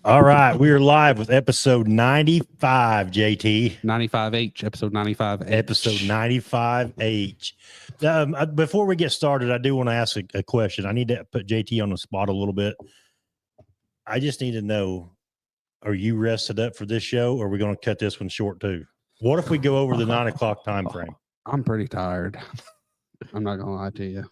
All right, we are live with episode 95, JT. 95H, episode 95H. Episode 95H. Before we get started, I do want to ask a question. I need to put JT on the spot a little bit. I just need to know, are you rested up for this show, or are we going to cut this one short too? What if we go over the 9 o'clock time frame? I'm pretty tired. I'm not going to lie to you.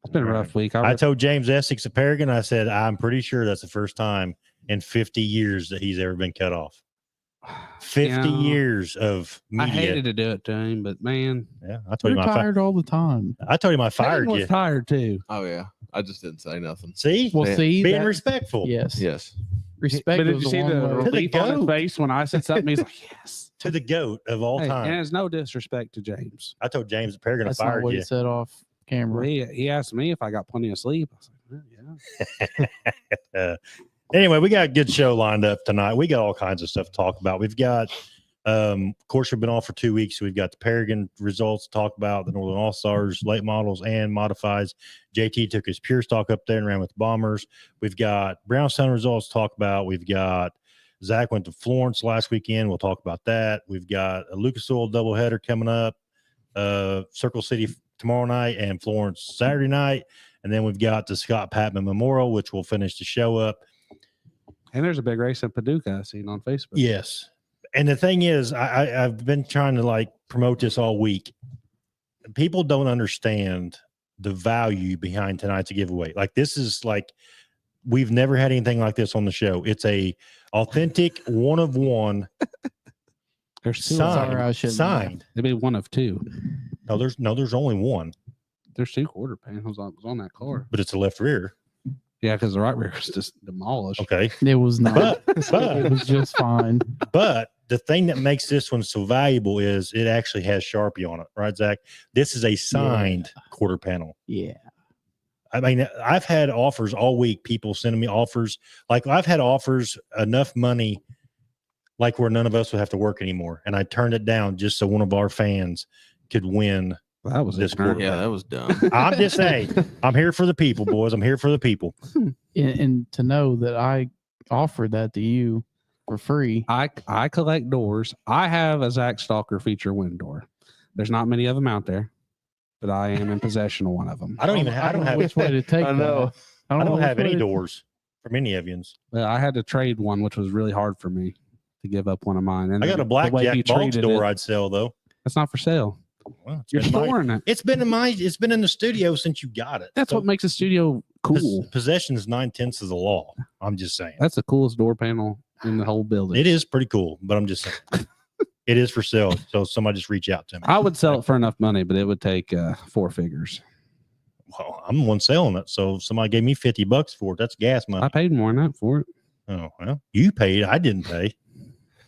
It's been a rough week. I told James Essex of Paragon, I said, I'm pretty sure that's the first time in 50 years that he's ever been cut off. 50 years of media. I hated to do it to him, but man, yeah, I told him I'm tired all the time. I told him I fired was you. Tired too. Oh yeah, I just didn't say nothing. See, Well, see, being that- respectful. Yes, Yes, respect. But did was you see one the word. relief on his face when I said something? He's like, "Yes." To the GOAT of all Hey, time. and it's no disrespect to James. I told James that Paragon That's not fired what you. he said off camera. He asked me if I got plenty of sleep. I was like, well, yeah. Anyway, we got a good show lined up tonight. We got all kinds of stuff to talk about. We've got, of course, we've been off for 2 weeks. So we've got the Paragon results to talk about, the Northern All-Stars, late models, and modifies. JT took his pure stock up there and ran with the Bombers. We've got Brownstown results to talk about. We've got Zach went to Florence last weekend. We'll talk about that. We've got a Lucas Oil doubleheader coming up, Circle City tomorrow night and Florence Saturday night. And then we've got the Scott Patman Memorial, which will finish the show up. And there's a big race in Paducah I've seen on Facebook. Yes. And the thing is, I've been trying to promote this all week. People don't understand the value behind tonight's giveaway. This is we've never had anything like this on the show. It's a authentic one of one. There's two. Signed. Maybe one of two. No, there's only one. There's 2 quarter panels on that car. But it's a left rear. Yeah, because the right rear is just demolished. Okay. It was not. But It was just fine. But the thing that makes this one so valuable is it actually has Sharpie on it, right, Zach? This is a signed quarter panel. Yeah. I mean, I've had offers all week, people sending me offers. I've had offers enough money, where none of us would have to work anymore. And I turned it down just so one of our fans could win. That was this ignorant. quarter. yeah, that was dumb. I'm just saying, I'm here for the people, boys. I'm here for the people. And to know that I offered that to you for free. I collect doors. I have a Zach Stalker feature window door. There's not many of them out there, but I am in possession of one of them. I don't have which way to take. I know. that. I don't have which any way to- doors from any of yous. Well, I had to trade one, which was really hard for me to give up one of mine. And I got a the way blackjack he Boggs treated door it, I'd sell though. That's not for sale. Well, You're storing it. it's been in the studio since you got it. That's So what makes a studio cool. Possession is 9/10 of the law. I'm just saying. That's the coolest door panel in the whole building. It is pretty cool, but I'm just saying it is for sale. So somebody just reach out to me. I would sell it for enough money, but it would take 4 figures. Well, I'm the one selling it. So if somebody gave me $50 for it, that's gas money. I paid more than that for it. Oh, well, you paid. I didn't pay.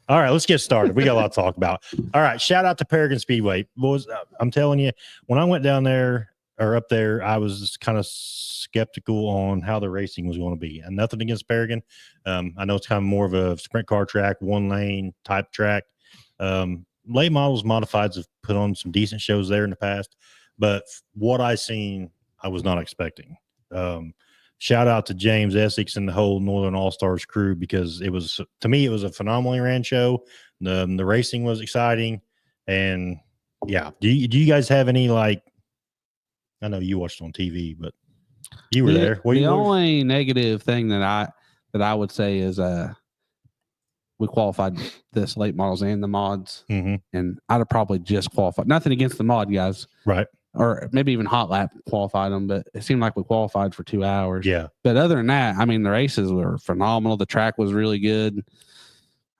All right, let's get started. We got a lot to talk about. All right, shout out to Paragon Speedway. Boys, I'm telling you, when I went down there or up there, I was kind of skeptical on how the racing was going to be. And nothing against Paragon. I know it's kind of more of a sprint car track, 1-lane type track. Late models, modifieds have put on some decent shows there in the past. But what I seen, I was not expecting. Shout out to James Essex and the whole Northern All-Stars crew, because it was, to me, it was a phenomenally ran show. The racing was exciting. And yeah, do you guys have any, I know you watched on TV, but you were there. The only negative thing that I would say is we qualified this late models and the mods, and I'd have probably just qualified. Nothing against the mod guys, right? Or maybe even hot lap qualified them, but it seemed like we qualified for 2 hours. Yeah. But other than that, I mean, the races were phenomenal. The track was really good.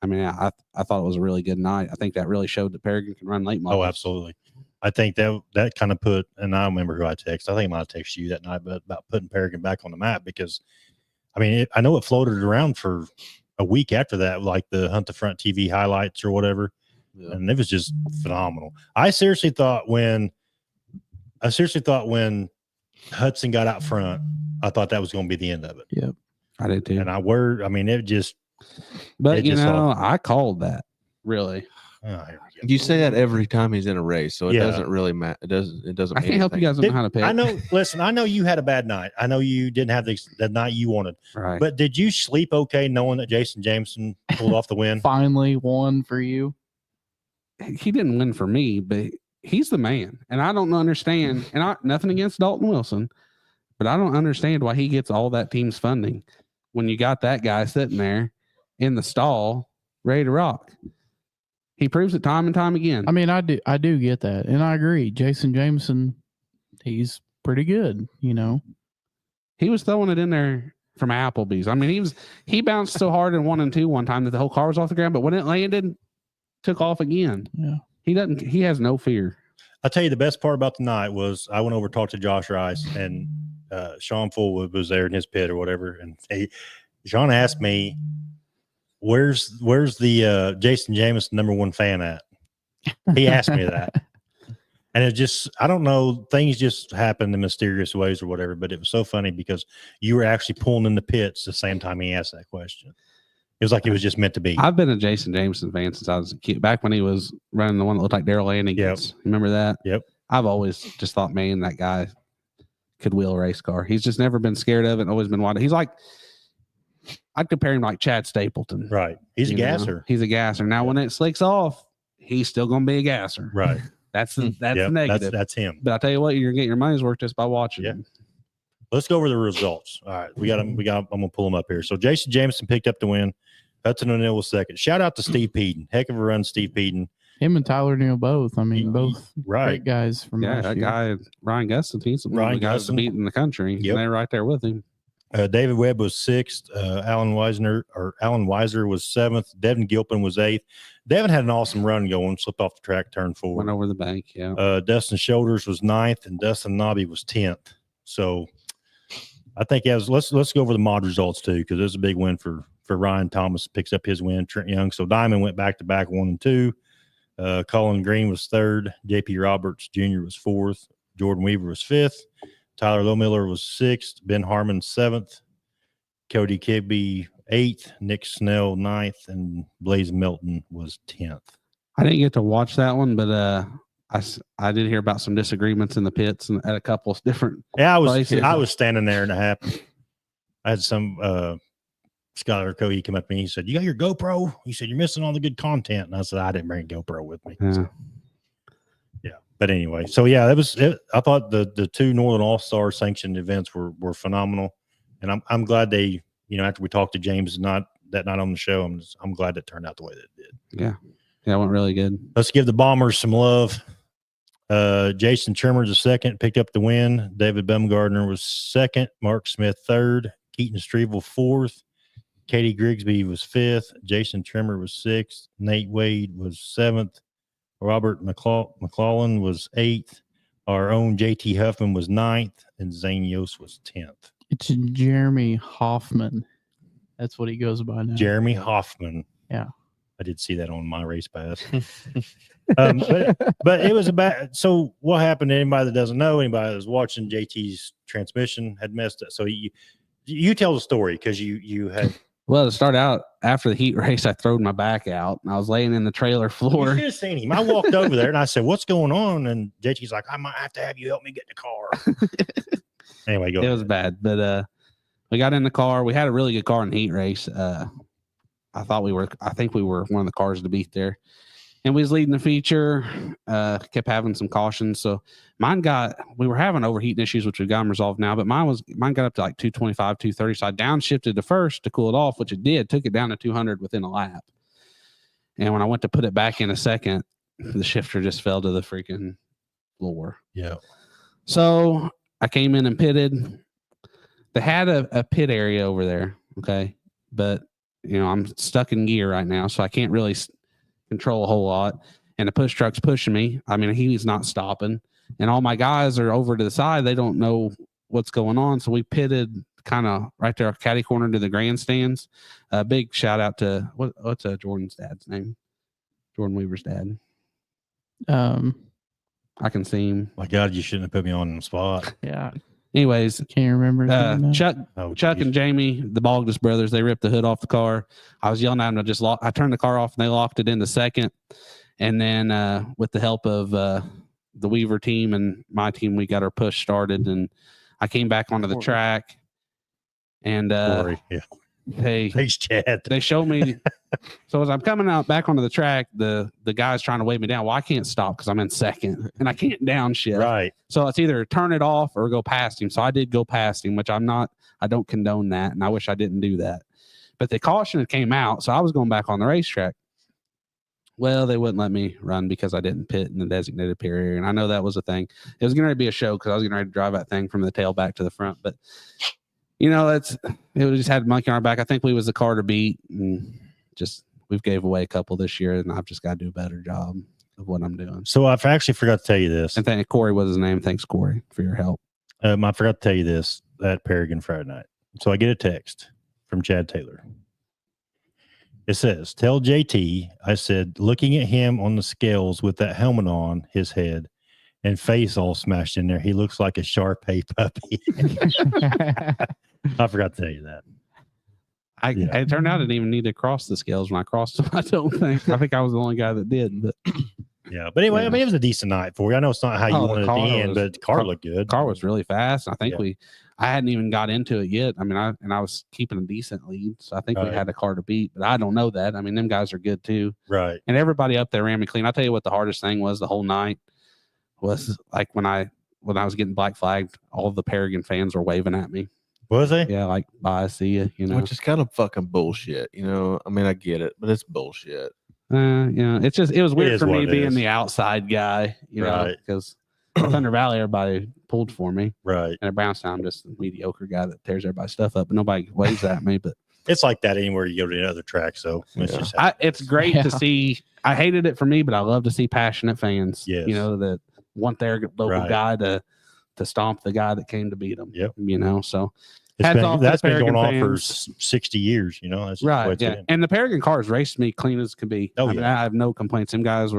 I mean, I thought it was a really good night. I think that really showed that Paragon can run late models. Oh, absolutely. I think that kind of put, and I don't remember who I texted. I think I might have texted you that night, but about putting Paragon back on the map, because, I mean, I know it floated around for a week after that, like the Hunt the Front TV highlights or whatever. Yeah. And it was just phenomenal. I seriously thought when Hudson got out front, I thought that was going to be the end of it. Yep. I did too. And I mean, it just, but I called that, really. Oh, here we go. You say that every time he's in a race, so it Yeah. doesn't really matter. It doesn't. I mean can't help you anything. guys on how to pick. I know. Listen, I know you had a bad night. I know you didn't have the night you wanted. Right. But did you sleep okay knowing that Jason Jameson pulled off the win? Finally won for you. He didn't win for me, but he's the man. And I don't understand. And nothing against Dalton Wilson, but I don't understand why he gets all that team's funding when you got that guy sitting there in the stall ready to rock. He proves it time and time again. I mean, I do get that, and I agree. Jason Jameson, he's pretty good. You know, He was throwing it in there from Applebee's. I mean, he bounced so hard in 1 and 2 one time that the whole car was off the ground, but when it landed, took off again. Yeah. He has no fear. I'll tell you the best part about the night was I went over to talk to Josh Rice, and Sean Fullwood was there in his pit or whatever. And Sean asked me, where's the Jason Jameson #1 fan at? He asked me that. And it just, I don't know, things just happen in mysterious ways or whatever, but it was so funny because you were actually pulling in the pits the same time he asked that question. It was like it was just meant to be. I've been a Jason Jameson fan since I was a kid. Back when he was running the one that looked like Daryl Lanigan's. Remember that? Yep. I've always just thought, man, that guy could wheel a race car. He's just never been scared of it and always been wide. He's like, I'd compare him like Chad Stapleton. Right. He's a You know? gasser. He's a gasser. Now, when it slicks off, he's still going to be a gasser. Right. That's the Yep, negative. That's him. But I tell you what, you're getting your money's worth just by watching. Yeah. him. Let's go over the results. All right. I'm going to pull them up here. So Jason Jameson picked up the win. Hudson O'Neill was second. Shout out to Steve Peden. Heck of a run, Steve Peden. him and Tyler Neal both. I mean, both Right. great guys from Yeah, last that year. guy, Ryan Gustin, he's one of the guys Gustin. beating the country. Yep. And they're right there with him. David Webb was sixth. Alan Weiser was seventh. Devin Gilpin was eighth. Devin had an awesome run going, slipped off the track, turned forward. Went over the bank. Yeah. Dustin Shoulders was ninth, and Dustin Nobby was 10th. So I think let's go over the mod results too, because there's a big win for Ryan Thomas. Picks up his win. Trent Young. So Diamond went back to back 1 and 2. Colin Green was third. JP Roberts Jr. was fourth. Jordan Weaver was fifth. Tyler Lowmiller was sixth. Ben Harmon 7th. Cody Kibbe 8th. Nick Snell 9th, and Blaze Milton was 10th. I didn't get to watch that one, but I did hear about some disagreements in the pits and at a couple of different. Yeah, places. I was standing there and it happened. I had some Skylar Cody come up to me. He said, "You got your GoPro?" He said, "You're missing all the good content." And I said, "I didn't bring a GoPro with me." Yeah. So, yeah. But anyway, so yeah, that was it. I thought the two Northern All-Star sanctioned events were phenomenal. And I'm glad they, after we talked to James not on the show, I'm glad it turned out the way that it did. Yeah. Yeah, it went really good. Let's give the Bombers some love. Jason Chirmers was second, picked up the win. David Bumgardner was second. Mark Smith third. Keaton Strevel fourth. Katie Grigsby was fifth. Jason Trimmer was sixth. Nate Wade was seventh. Robert McClellan was eighth. Our own JT Huffman was ninth, and Zane Yost was 10th. It's Jeremy Hoffman. That's what he goes by now. Jeremy Hoffman. Yeah. I did see that on my race pass. But it was about, so what happened to anybody that doesn't know, anybody that was watching, JT's transmission had messed up. So you tell the story, because you had. Well, to start out, after the heat race, I throwed my back out and I was laying in the trailer You floor. should have seen him. I walked over there and I said, "What's going on?" And JT's like, "I might have to have you help me get in the car." Anyway, go It ahead. was bad, but we got in the car. We had a really good car in the heat race. I think we were one of the cars to beat there. And we was leading the feature, kept having some cautions. So we were having overheating issues, which we've got them resolved now, but mine got up to like 225, 230. So I downshifted to first to cool it off, which it did, took it down to 200 within a lap. And when I went to put it back in a second, the shifter just fell to the freaking floor. Yeah. So I came in and pitted. They had a pit area over there. Okay. But I'm stuck in gear right now, so I can't really control a whole lot. And the push truck's pushing me. I mean, he's not stopping. And all my guys are over to the side. They don't know what's going on. So we pitted kind of right there, caddy corner to the grandstands. Big shout out to what's Jordan's dad's name? Jordan Weaver's dad. I can see him. My God, you shouldn't have put me on the spot. Yeah. Anyways, Can't remember. his name now. Chuck and Jamie, the Bogdas brothers, they ripped the hood off the car. I was yelling at them to I turned the car off and they locked it in the second. And then with the help of the Weaver team and my team, we got our push started, and I came back onto the track. And Corey, yeah. Thanks, Chad. They showed me. So as I'm coming out back onto the track, the guy's trying to wave me down. Well, I can't stop because I'm in second, and I can't downshift. Right. So it's either turn it off or go past him. So I did go past him, which I don't condone that, and I wish I didn't do that. But the caution came out, so I was going back on the racetrack. Well, they wouldn't let me run because I didn't pit in the designated pit area, and I know that was a thing. It was going to be a show because I was going to drive that thing from the tail back to the front, but it just had a monkey on our back. I think we was the car to beat, and we've gave away a couple this year, and I've just got to do a better job of what I'm doing. So I actually forgot to tell you this. And thank Corey was his name. Thanks, Corey, for your help. I forgot to tell you this at Paragon Friday night. So I get a text from Chad Taylor. It says, "Tell JT," I said, looking at him on the scales with that helmet on his head and face all smashed in there, he looks like a Shar-Pei puppy. I forgot to tell you that. It turned out I didn't even need to cross the scales when I crossed them. I think I was the only guy that did. But yeah, but anyway, yeah. I mean, it was a decent night for you. I know it's not how you wanted it to end, but the car looked good. The car was really fast. I think I hadn't even got into it yet. I mean, I was keeping a decent lead, so I think we had a car to beat, but I don't know that. I mean, them guys are good too. Right. And everybody up there ran me clean. I'll tell you what the hardest thing was the whole night was like when I was getting black flagged, all the Paragon fans were waving at me. Was they? Yeah, like, bye, see you, Which is kind of fucking bullshit, I mean, I get it, but it's bullshit. It was weird for me being is. the outside guy, know, because Thunder Valley, everybody pulled for me. Right. And at Brownstown, I'm just a mediocre guy that tears everybody's stuff up, but nobody waves at me. But it's like that anywhere you go to another track. So it's great to see. I hated it for me, but I love to see passionate fans, yes. That want their local guy to stomp the guy that came to beat them. Yep. So that's been going on for 60 years, That's right. Yeah. And the Paragon cars raced me clean as can be. I mean, I have no complaints. Them guys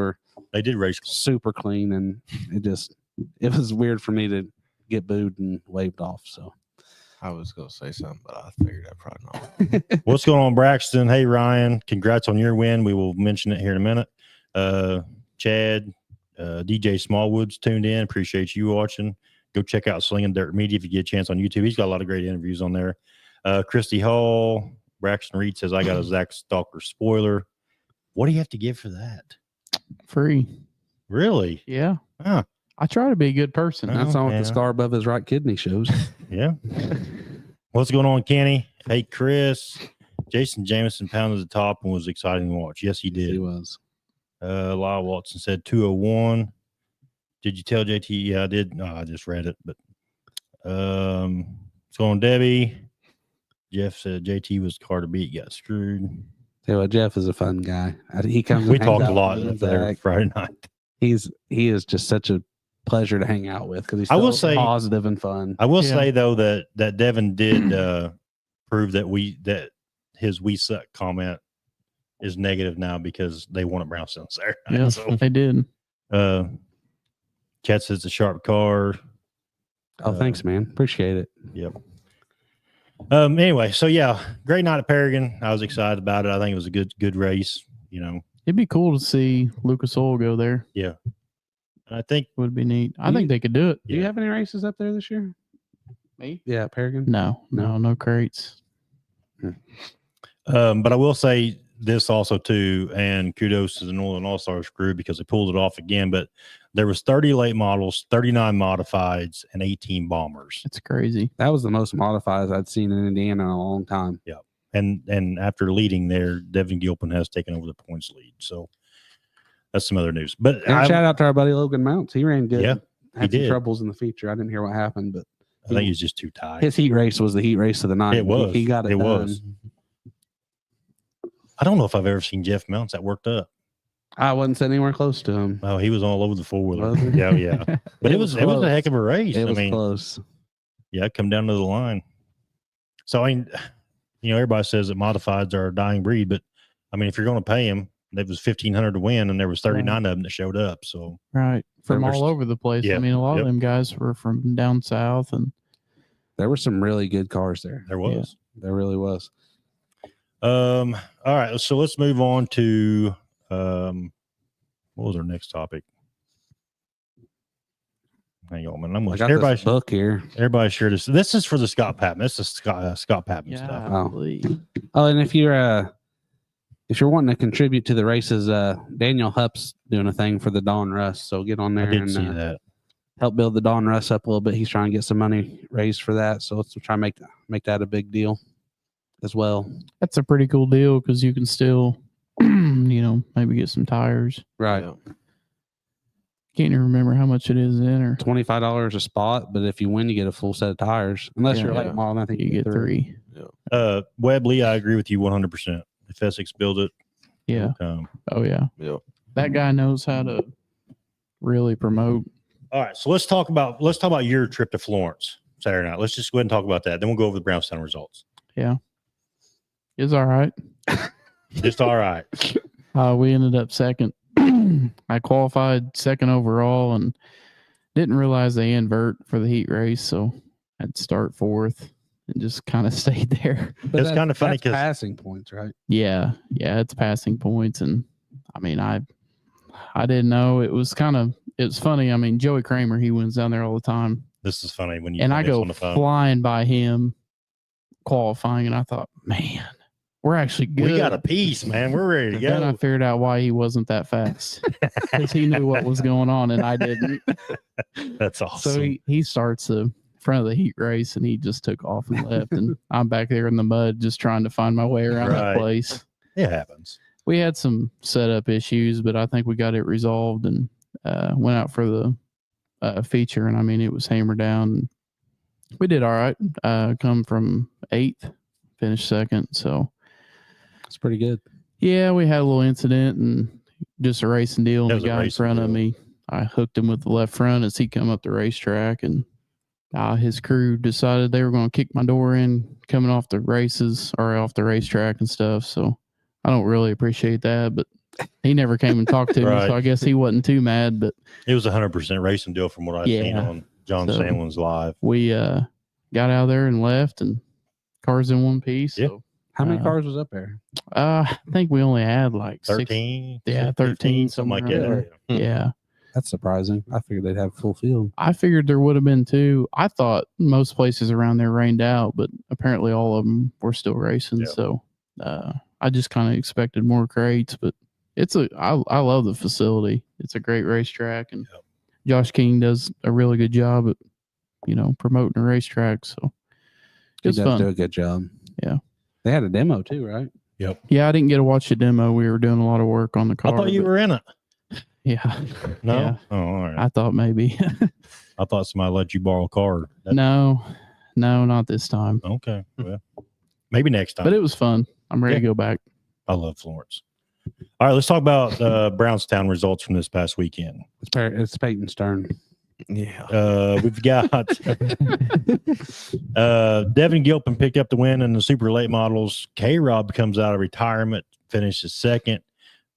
they did race super clean, and it was weird for me to get booed and waved off. So I was going to say something, but I figured I'd probably not. What's going on, Braxton? Hey, Ryan, congrats on your win. We will mention it here in a minute. Chad, DJ Smallwood's tuned in. Appreciate you watching. Go check out Slinging Dirt Media if you get a chance on YouTube. He's got a lot of great interviews on there. Christy Hall, Braxton Reed says, I got a Zach Stalker spoiler. What do you have to give for that? Free. Really? Yeah. Huh. I try to be a good person. That's all what the scar above his right kidney shows. Yeah. What's going on, Kenny? Hey, Chris. Jason Jameson pounded the top and was exciting to watch. Yes, he did. He was. Lyle Watson said 201. Did you tell JT? Yeah, I did. No, I just read it. But what's going on, Debbie? Jeff said JT was the car to beat, got screwed. Tell you what, Jeff is a fun guy. He comes. We talked a lot there Friday night. He is just such a pleasure to hang out with because he's so positive and fun. I will say though that Devin did prove that his "we suck" comment is negative now because they won at Brownstown Saturday. Yeah, so, they did. Cat says it's a sharp car. Oh, thanks, man. Appreciate it. Yep. Anyway, so yeah, great night at Paragon. I was excited about it. I think it was a good race. It'd be cool to see Lucas Oil go there. Yeah. I think it would be neat. I think they could do it. Do you have any races up there this year? Me? Yeah, Paragon. No crates. But I will say this also too, and kudos to the Northern All-Stars crew because they pulled it off again. But there was 30 late models, 39 modifieds, and 18 bombers. It's crazy. That was the most modifieds I'd seen in Indiana in a long time. Yeah. And after leading there, Devin Gilpin has taken over the points lead. So that's some other news. But shout out to our buddy Logan Mounts. He ran good. Yeah, had some troubles in the feature. I didn't hear what happened, but I think he's just too tired. His heat race was the heat race of the night. It was. He got it done. Was. I don't know if I've ever seen Jeff Mounts that worked up. I wasn't sitting anywhere close to him. Oh, he was all over the four-wheeler. Yeah. But it was a heck of a race. It was close. Yeah, come down to the line. So, I mean, everybody says that modifieds are a dying breed, but, I mean, if you're going to pay them, it was $1,500 to win, and there was 39 of them that showed up. So right. From all over the place. Yeah, I mean, a lot of them guys were from down south. And there were some really good cars there. There was. Yeah, there really was. All right, so let's move on to What was our next topic? Hang on, man. I'm I like, got this book here. everybody share this. This is for the Scott Patman. This is Scott Patman stuff. Golly. Oh, and if you're wanting to contribute to the races, Daniel Hupp's doing a thing for the Don Russ. So get on there I did and see that. help build the Don Russ up a little bit. He's trying to get some money raised for that. So let's try and make that a big deal as well. That's a pretty cool deal because you can still, maybe get some tires. Right. Yeah. Can't even remember how much it is in, or $25 a spot, but if you win, you get a full set of tires. Unless you're Yeah. late model, I think you get three. Webb Lee, I agree with you 100%. If Essex build it, Yeah. it'll come. Oh yeah. Yeah. That guy knows how to really promote. All right, so let's talk about your trip to Florence Saturday night. Let's just go ahead and talk about that. Then we'll go over the Brownstown results. It's all right. Just all right. We ended up second. I qualified second overall and didn't realize they invert for the heat race, so I'd start fourth and just kind of stayed there. But It's kind of funny that's because passing points, right? Yeah, it's passing points, and I mean, I didn't know it was funny. I mean, Joey Kramer, he wins down there all the time, this is funny when you and tell I me this go on the phone. flying by him qualifying, and I thought, man, we're actually good. We got a piece, man. We're ready to Then I go. figured out why he wasn't that fast because he knew what was going on, and I didn't. That's awesome. So he starts the front of the heat race, and he just took off and left, and I'm back there in the mud just trying to find my way around Right. that place. It happens. We had some setup issues, but I think we got it resolved and went out for the feature, and I mean, it was hammered down. We did all right. Come from 8th, finished second. So It's pretty good. yeah, we had a little incident and just a racing deal. That And was the a guy in racing front of deal. me, I hooked him with the left front as he come up the racetrack, and his crew decided they were going to kick my door in coming off the races or off the racetrack and stuff. So I don't really appreciate that, but he never came and talked to me, Right. so I guess he wasn't too mad. But It was 100% racing deal from what I've seen Yeah. on John So- Sandlin's live. we got out of there and left, and cars in one piece. Yeah. So How many cars was up there? I think we only had like 13, 13, something like somewhere that. around Yeah. Yeah. That's surprising. I figured they'd have full field. I figured there would have been two. I thought most places around there rained out, but apparently all of them were still racing. Yeah. So I just kind of expected more crates, but I love the facility. It's a great racetrack, and Yep. Josh King does a really good job at promoting the racetrack. So He it's does fun. do a good job. Yeah. They had a demo too, right? Yeah, I didn't get to watch the demo. We were doing a lot of work on the car. I thought you but were in it. Yeah, No? Yeah. Oh, all right. I thought maybe. I thought somebody let you borrow a car. No, not this time. Okay. Well, maybe next time. But it was fun. I'm ready Yeah. to go back. I love Florence. All right, let's talk about Brownstown results from this past weekend. It's Peyton's turn. Yeah. We've got Devin Gilpin picked up the win in the super late models. K-Rob comes out of retirement, finishes second.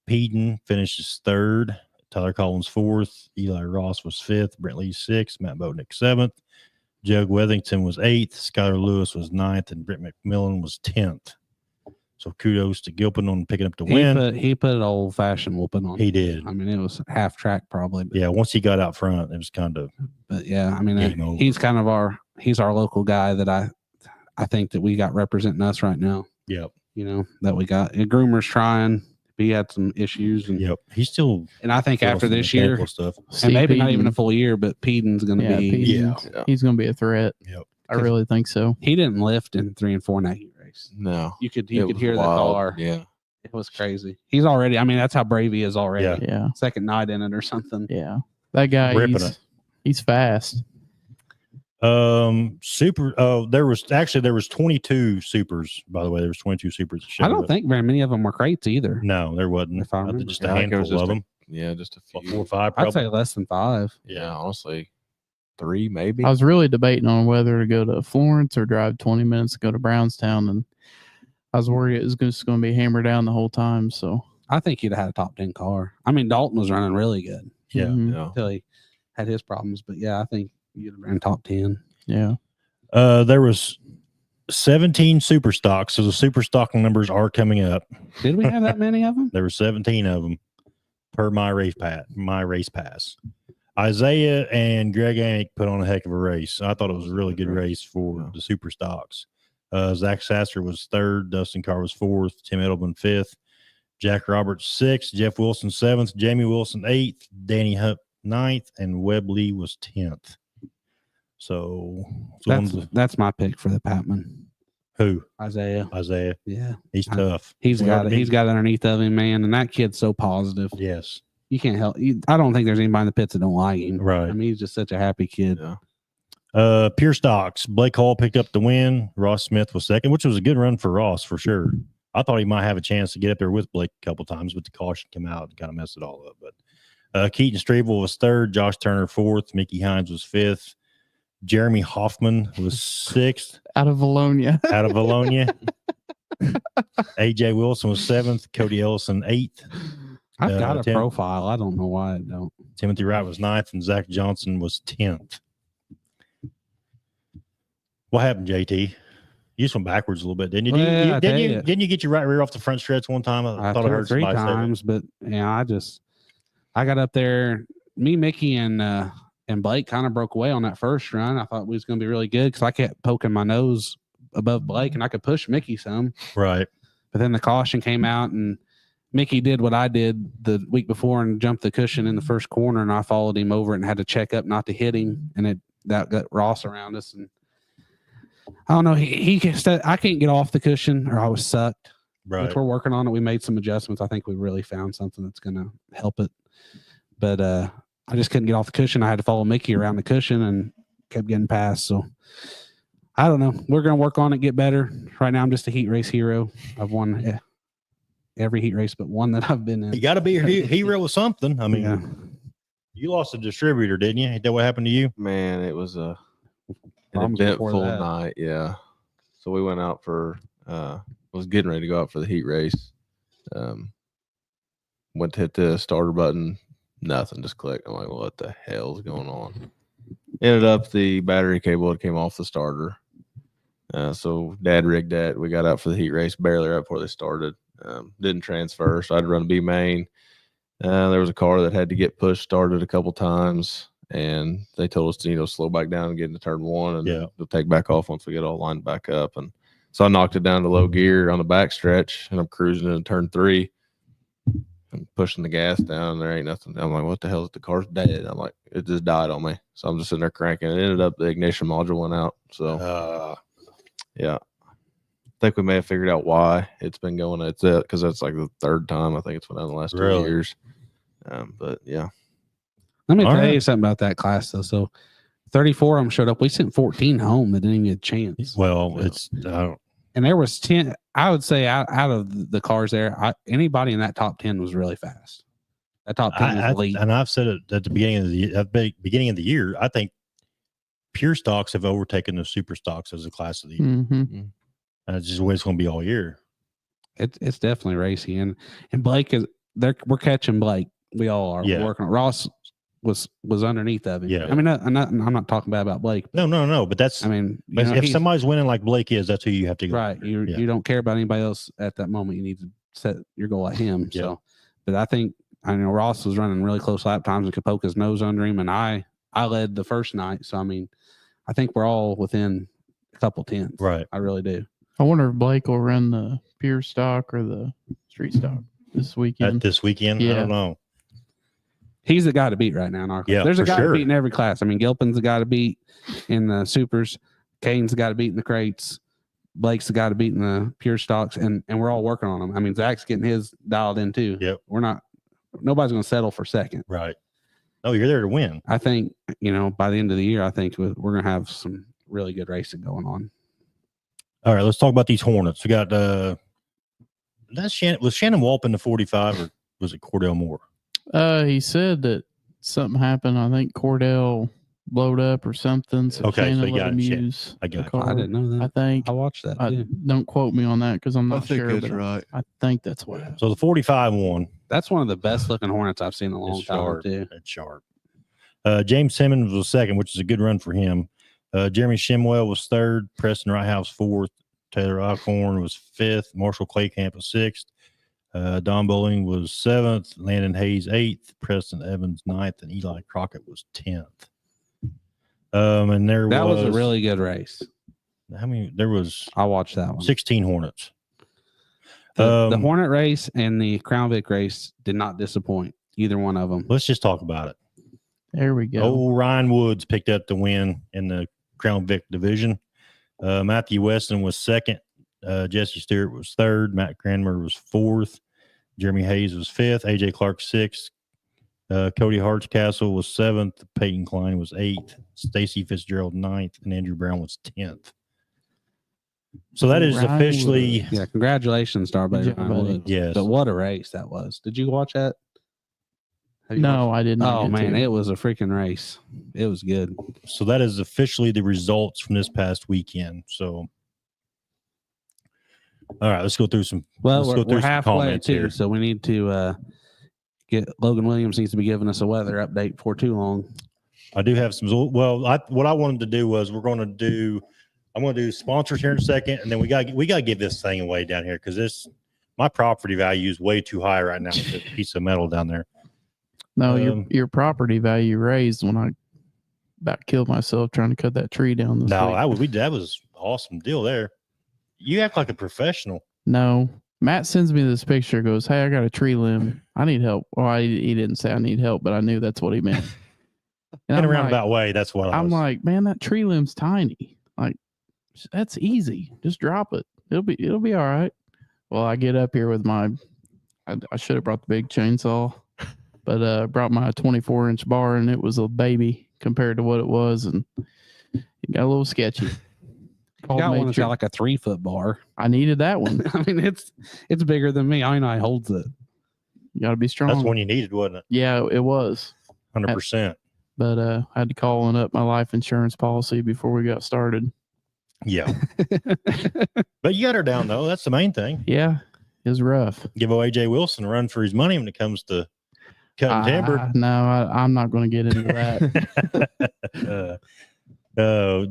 Peden finishes third. Tyler Collins fourth. Eli Ross was fifth. Brent Lee sixth. Matt Bodnick seventh. Jug Wethington was eighth. Skylar Lewis was ninth, and Brent McMillan was 10th. So kudos to Gilpin on picking up the win. He put an old fashioned whooping on. He did. I mean, it was half track probably. But, Yeah, once he got out front, it was kind of but yeah, I mean, Game over. he's kind of our local guy that I think that we got representing us right now. yep. That we got. And Groomer's trying. He had some issues, and He's still and I think doing after some this year, mechanical stuff. and maybe not Peden- even a full year, but Peden's going to Yeah, be. Peden, Yeah. he's going to be a threat. Yep. I really think so. He didn't lift in 3 and 4 in that heat race. No. You could It could was hear the wild. car. Yeah. It was crazy. He's already. I mean, that's how brave he is already. Yeah. Yeah, Second night in it or something. yeah. That guy, Ripping it. he's fast. Super. Oh, there was 22 supers. By the way, there was 22 supers. that I showed don't up. think very many of them were crates either. No, there wasn't. If I remember. Just Yeah, a I think it was handful just of them. Yeah, just a About few. 4 or 5, I'd probably. say less than 5. Yeah, honestly, 3 maybe. I was really debating on whether to go to Florence or drive 20 minutes to go to Brownstown, and I was worried it was just going to be hammered down the whole time. So I think he'd have had a top 10 car. I mean, Dalton was running really good Yeah. mhm, Yeah. until he had his problems. But yeah, I think you'd have ran top 10. yeah. There was 17 super stocks. So the super stock numbers are coming up. Did we have that many of them? There were 17 of them. per my race pass. Isaiah and Greg Anick put on a heck of a race. I thought it was a really good race for the super stocks. Zach Sasser was third, Dustin Carr was fourth, Tim Edelman fifth, Jack Roberts sixth, Jeff Wilson seventh, Jamie Wilson eighth, Danny Hunt ninth, and Webb Lee was 10th. So that's my pick for the Patman. Who? Isaiah. Yeah, he's tough. He's got underneath of him, man, and that kid's so positive. Yes, you can't help. I don't think there's anybody in the pits that don't like him. Right. I mean, he's just such a happy kid. Yeah. Pure stocks. Blake Hall picked up the win. Ross Smith was second, which was a good run for Ross for sure. I thought he might have a chance to get up there with Blake a couple times, but the caution came out and kind of messed it all up. But Keaton Strevel was third, Josh Turner fourth, Mickey Hines was fifth, Jeremy Hoffman was sixth. Out of Valonia. AJ Wilson was seventh, Cody Ellison eighth. I've got a profile. I don't know why I don't. Timothy Wright was ninth, and Zach Johnson was 10th. What happened, JT? You just went backwards a little bit, didn't you? Didn't you get your right rear off the front stretch one time? I thought I heard 3 times, but yeah, I got up there. Me, Mickey, and Blake kind of broke away on that first run. I thought we was going to be really good because I kept poking my nose above Blake, and I could push Mickey some. Right. But then the caution came out, and Mickey did what I did the week before and jumped the cushion in the first corner, and I followed him over and had to check up not to hit him, and that got Ross around us, and I don't know. I can't get off the cushion, or I was sucked. Right. Which we're working on it. We made some adjustments. I think we really found something that's going to help it. But I just couldn't get off the cushion. I had to follow Mickey around the cushion and kept getting past. So I don't know. We're going to work on it, get better. Right now, I'm just a heat race hero. I've won every heat race but one that I've been in. You got to be a hero with something. I mean, you lost a distributor, didn't you? Is that what happened to you? Man, it was an eventful night. Yeah. So we went out for was getting ready to go out for the heat race. Went to hit the starter button, nothing, just clicked. I'm like, what the hell's going on? Ended up the battery cable that came off the starter. So Dad rigged that. We got out for the heat race barely right before they started. Didn't transfer, so I had to run a B main. There was a car that had to get pushed started a couple times, and they told us to slow back down and get into turn one, and they'll take back off once we get all lined back up. And so I knocked it down to low gear on the back stretch, and I'm cruising into turn 3. I'm pushing the gas down. There ain't nothing. I'm like, what the hell? The car's dead. I'm like, it just died on me. So I'm just sitting there cranking. It ended up the ignition module went out. So yeah, I think we may have figured out why it's been going. It's it because that's like the 3rd time I think it's been out in the last 2 years. But yeah. Let me tell you something about that class though. So 34 of them showed up. We sent 14 home that didn't even get a chance. Well, and there was 10. I would say out of the cars there, anybody in that top 10 was really fast. That top 10 was elite. And I've said it at the beginning of the year. I think pure stocks have overtaken the super stocks as a class of the year. Mm-hmm. That's just the way it's going to be all year. It's definitely racy, and Blake is there. We're catching Blake. We all are. We're working on Ross. Was underneath of him. Yeah. I mean, I'm not talking bad about Blake. No. But that's. I mean, if somebody's winning like Blake is, that's who you have to go. Right. You don't care about anybody else at that moment. You need to set your goal at him. Yeah. So, but I know Ross was running really close lap times and could poke his nose under him, and I led the first night. So I mean, I think we're all within a couple tenths. Right. I really do. I wonder if Blake will run the pure stock or the street stock this weekend. Yeah. I don't know. He's the guy to beat right now in our class. Yeah, there's a guy to beat in every class. I mean, Gilpin's the guy to beat in the supers. Kane's the guy to beat in the crates. Blake's the guy to beat in the pure stocks, and we're all working on them. I mean, Zach's getting his dialed in too. Yep. Nobody's going to settle for second. Right. No, you're there to win. I think, by the end of the year, I think we're going to have some really good racing going on. All right, let's talk about these Hornets. We got was Shannon Walp in the 45 or was it Cordell Moore? He said that something happened. I think Cordell blowed up or something. So Shannon let him use I got the car. I didn't know that. I think I watched that. Too. Don't quote me on that because I'm not sure. I think that's right. I think that's what happened. So the 45 won. That's one of the best looking Hornets I've seen in a long time too. It's sharp. James Simmons was second, which is a good run for him. Jeremy Shimwell was third. Preston Wrighthouse fourth. Taylor Alcorn was fifth. Marshall Claycamp was sixth. Don Bowling was 7th, Landon Hayes 8th, Preston Evans 9th, and Eli Crockett was 10th. And That was a really good race. how many? There was I watched that one. 16 Hornets. The Hornet race and the Crown Vic race did not disappoint, either one of them. Let's just talk about it. There we go. Old Ryan Woods picked up the win in the Crown Vic division. Matthew Weston was 2nd. Jesse Stewart was 3rd. Matt Cranmer was 4th. Jeremy Hayes was 5th. AJ Clark 6th. Cody Hartscastle was 7th. Peyton Klein was 8th. Stacy Fitzgerald 9th. And Andrew Brown was 10th. So that is Ryan officially. Yeah, congratulations, Starbase. Good job, buddy. Yes. But what a race that was. Did you watch that? Have you No, watched- I didn't. Oh, get man, to. it was a freaking race. It was good. So that is officially the results from this past weekend. So, all right, let's go through some. Well, let's go through we're some halfway comments too, here. so we need to get Logan Williams needs to be giving us a weather update before too long. I do have some. Well, what I wanted to do was I'm going to do sponsors here in a second, and then we got to give this thing away down here because my property value is way too high right now with this piece of metal down there. No, Um, your property value raised when I about killed myself trying to cut that tree down. This No, week. that was awesome deal there. You act like a professional. No, Matt sends me this picture. Goes, hey, I got a tree limb. I need help. Well, he didn't say I need help, but I knew that's what he meant. And In a I'm like, roundabout way, that's what I'm like, man, that tree limb's tiny. Like, that's easy. Just drop it. It'll be all right. Well, I get up here with I should have brought the big chainsaw, but brought my 24-inch bar, and it was a baby compared to what it was, and it got a little sketchy. Got one that's got like a 3-foot bar. I needed that one. I mean, it's bigger than me. I know I holds it. You got to be strong. That's one you needed, wasn't it? Yeah, it was. 100%. But I had to call on up my life insurance policy before we got started. Yeah. But you got her down, though. That's the main thing. Yeah, it was rough. Give AJ Wilson a run for his money when it comes to cutting timber. No, I'm not going to get into that.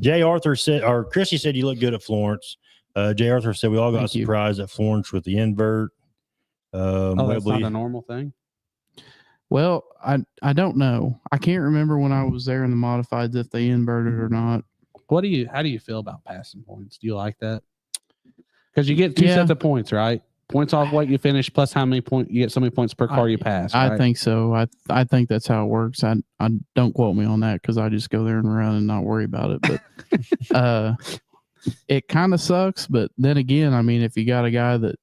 Jay Arthur said, or Chrissy said, you look good at Florence. Jay Arthur said, we all got Thank you. surprised at Florence with the invert. Oh, that's not Webley- a normal thing. Well, I don't know. I can't remember when I was there in the modifieds if they inverted or not. How do you feel about passing points? Do you like that? Because you get two Yeah. sets of points, right? Points off what you finish plus how many points you get. So many points per car you pass. I right? think so. I think that's how it works. I don't quote me on that because I just go there and run and not worry about it. But it kind of sucks. But then again, I mean, if you got a guy that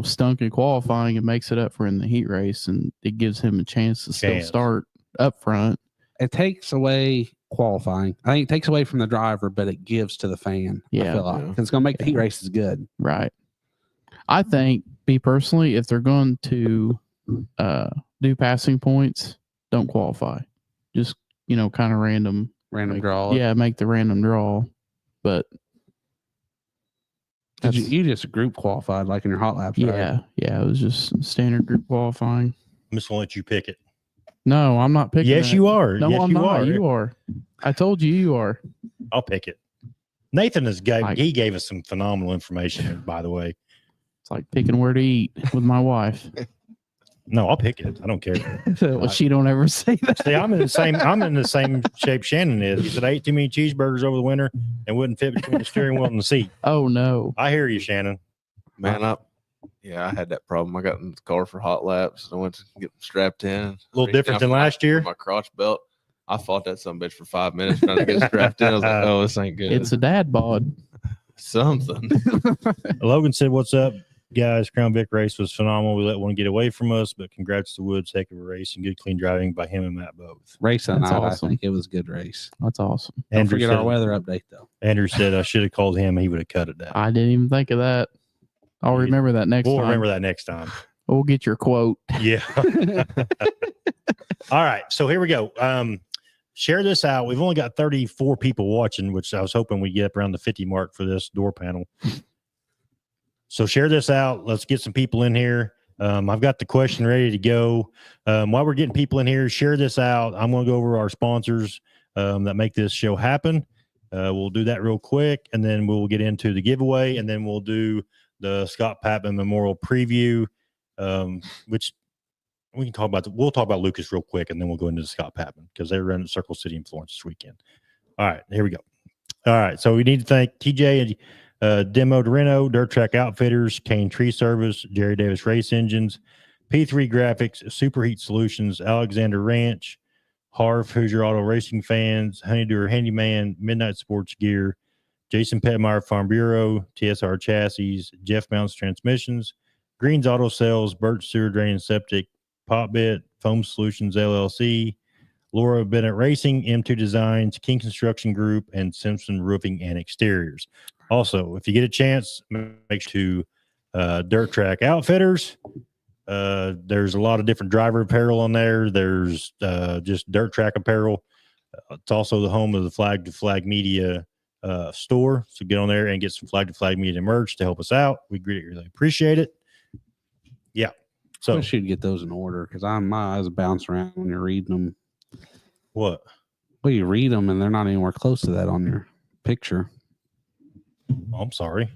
stunk in qualifying and makes it up for in the heat race, and it gives him a chance to still start up front. It takes away qualifying. I think it takes away from the driver, but it gives to the fan. Yeah. I feel like 'cause it's going to make the heat races good. Right. I think, me personally, if they're going to do passing points, don't qualify. Just, kind of random. Random draw. Yeah, make the random draw. But Did you just group qualified like in your hot laps? Right? yeah, it was just standard group qualifying. I'm just going to let you pick it. No, I'm not picking Yes, that. you are. No, yes, I'm you not. are. You are. I told you are. I'll pick it. Nathan he gave us some phenomenal information, by the way. It's like picking where to eat with my wife. No, I'll pick it. I don't care. Well, she don't ever say that. See, I'm in the same shape Shannon is. He said I ate too many cheeseburgers over the winter and wouldn't fit between the steering wheel and the seat. Oh no. I hear you, Shannon. Man, I had that problem. I got in the car for hot laps. I went to get strapped in. A little different than last year. My crotch belt. I fought that son of a bitch for 5 minutes trying to get strapped in. I was like, oh, this ain't good. It's a dad bod. Something. Logan said, "What's up, guys? Crown Vic race was phenomenal. We let one get away from us, but congrats to Woods. Heck of a race and good clean driving by him and Matt both." Race that That's night, awesome. I think it was a good race. That's awesome. Don't forget our weather update though. Andrew said I should have called him. He would have cut it down. I didn't even think of that. I'll remember that next We'll time. remember that next time. We'll get your quote. Yeah. All right. So here we go. Share this out. We've only got 34 people watching, which I was hoping we get up around the 50 mark for this door panel. So share this out. Let's get some people in here. I've got the question ready to go. While we're getting people in here, share this out. I'm going to go over our sponsors that make this show happen. We'll do that real quick, and then we'll get into the giveaway, and then we'll do the Scott Patman Memorial preview, which we can talk about. We'll talk about Lucas real quick, and then we'll go into the Scott Patman because they're running Circle City in Florence this weekend. All right, here we go. All right, so we need to thank TJ and Demo Dorino, Dirt Track Outfitters, Kane Tree Service, Jerry Davis Race Engines, P3 Graphics, Superheat Solutions, Alexander Ranch, Harv Hoosier Auto Racing Fans, Honeydew Handyman, Midnight Sports Gear, Jason Petmeyer Farm Bureau, TSR Chassis, Jeff Mounts Transmissions, Greens Auto Sales, Birch Sewer Drain and Septic, Popbit, Foam Solutions LLC, Laura Bennett Racing, M2 Designs, King Construction Group, and Simpson Roofing and Exteriors. Also, if you get a chance, make sure to Dirt Track Outfitters. There's a lot of different driver apparel on there. There's just Dirt Track apparel. It's also the home of the Flag to Flag Media store. So get on there and get some Flag to Flag Media merch to help us out. We really appreciate it. Yeah. So I wish you'd get those in order because my eyes bounce around when you're reading them. what? Well, you read them and they're not anywhere close to that on your picture. Oh, I'm sorry.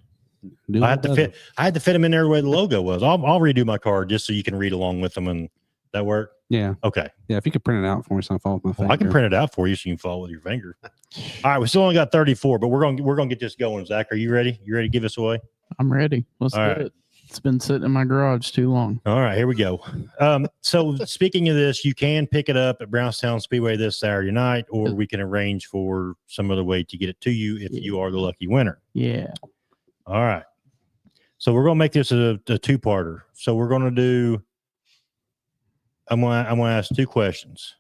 Do I it had to better. fit. I had to fit them in there where the logo was. I'll redo my card just so you can read along with them. And that work? Yeah. Okay. Yeah. If you could print it out for me, so I follow with my finger. Well, I can print it out for you so you can follow with your finger. All right, we still only got 34, but we're gonna get this going. Zach, are you ready? You ready to give us away? I'm ready. Let's All do right. it. It's been sitting in my garage too long. All right, here we go. So speaking of this, you can pick it up at Brownstown Speedway this Saturday night, or we can arrange for some other way to get it to you if you are the lucky winner. Yeah. All right. So we're gonna make this a two-parter. So we're gonna do. I'm gonna ask two questions.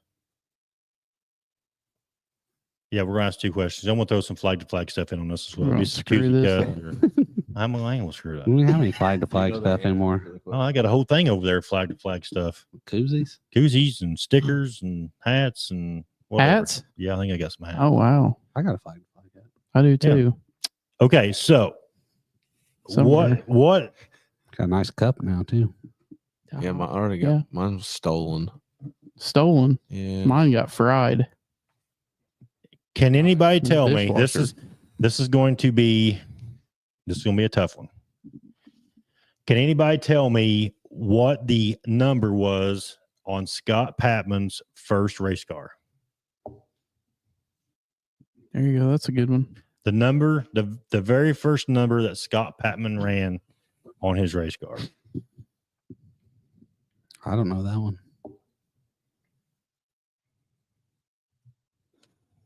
Yeah, we're gonna ask two questions. I'm gonna throw some flag to flag stuff in on this as well. We're Do gonna some screw koozie this cup. I'm gonna screw it up. We don't have any flag to flag stuff anymore. Oh, I got a whole thing over there, flag to flag stuff. Koozies? Koozies and stickers and hats and whatever. Hats? Yeah, I think I got some hats. Oh, wow. I got a flag to flag hat. I do too. Okay, so Somewhere. what Got a nice cup now too. Yeah, I already got Yeah. mine was stolen. Stolen. Yeah. Mine got fried. can anybody tell me? Dishwasher. This is going to be a tough one. Can anybody tell me what the number was on Scott Patman's first race car? There you go. That's a good one. The number, the very first number that Scott Patman ran on his race car. I don't know that one.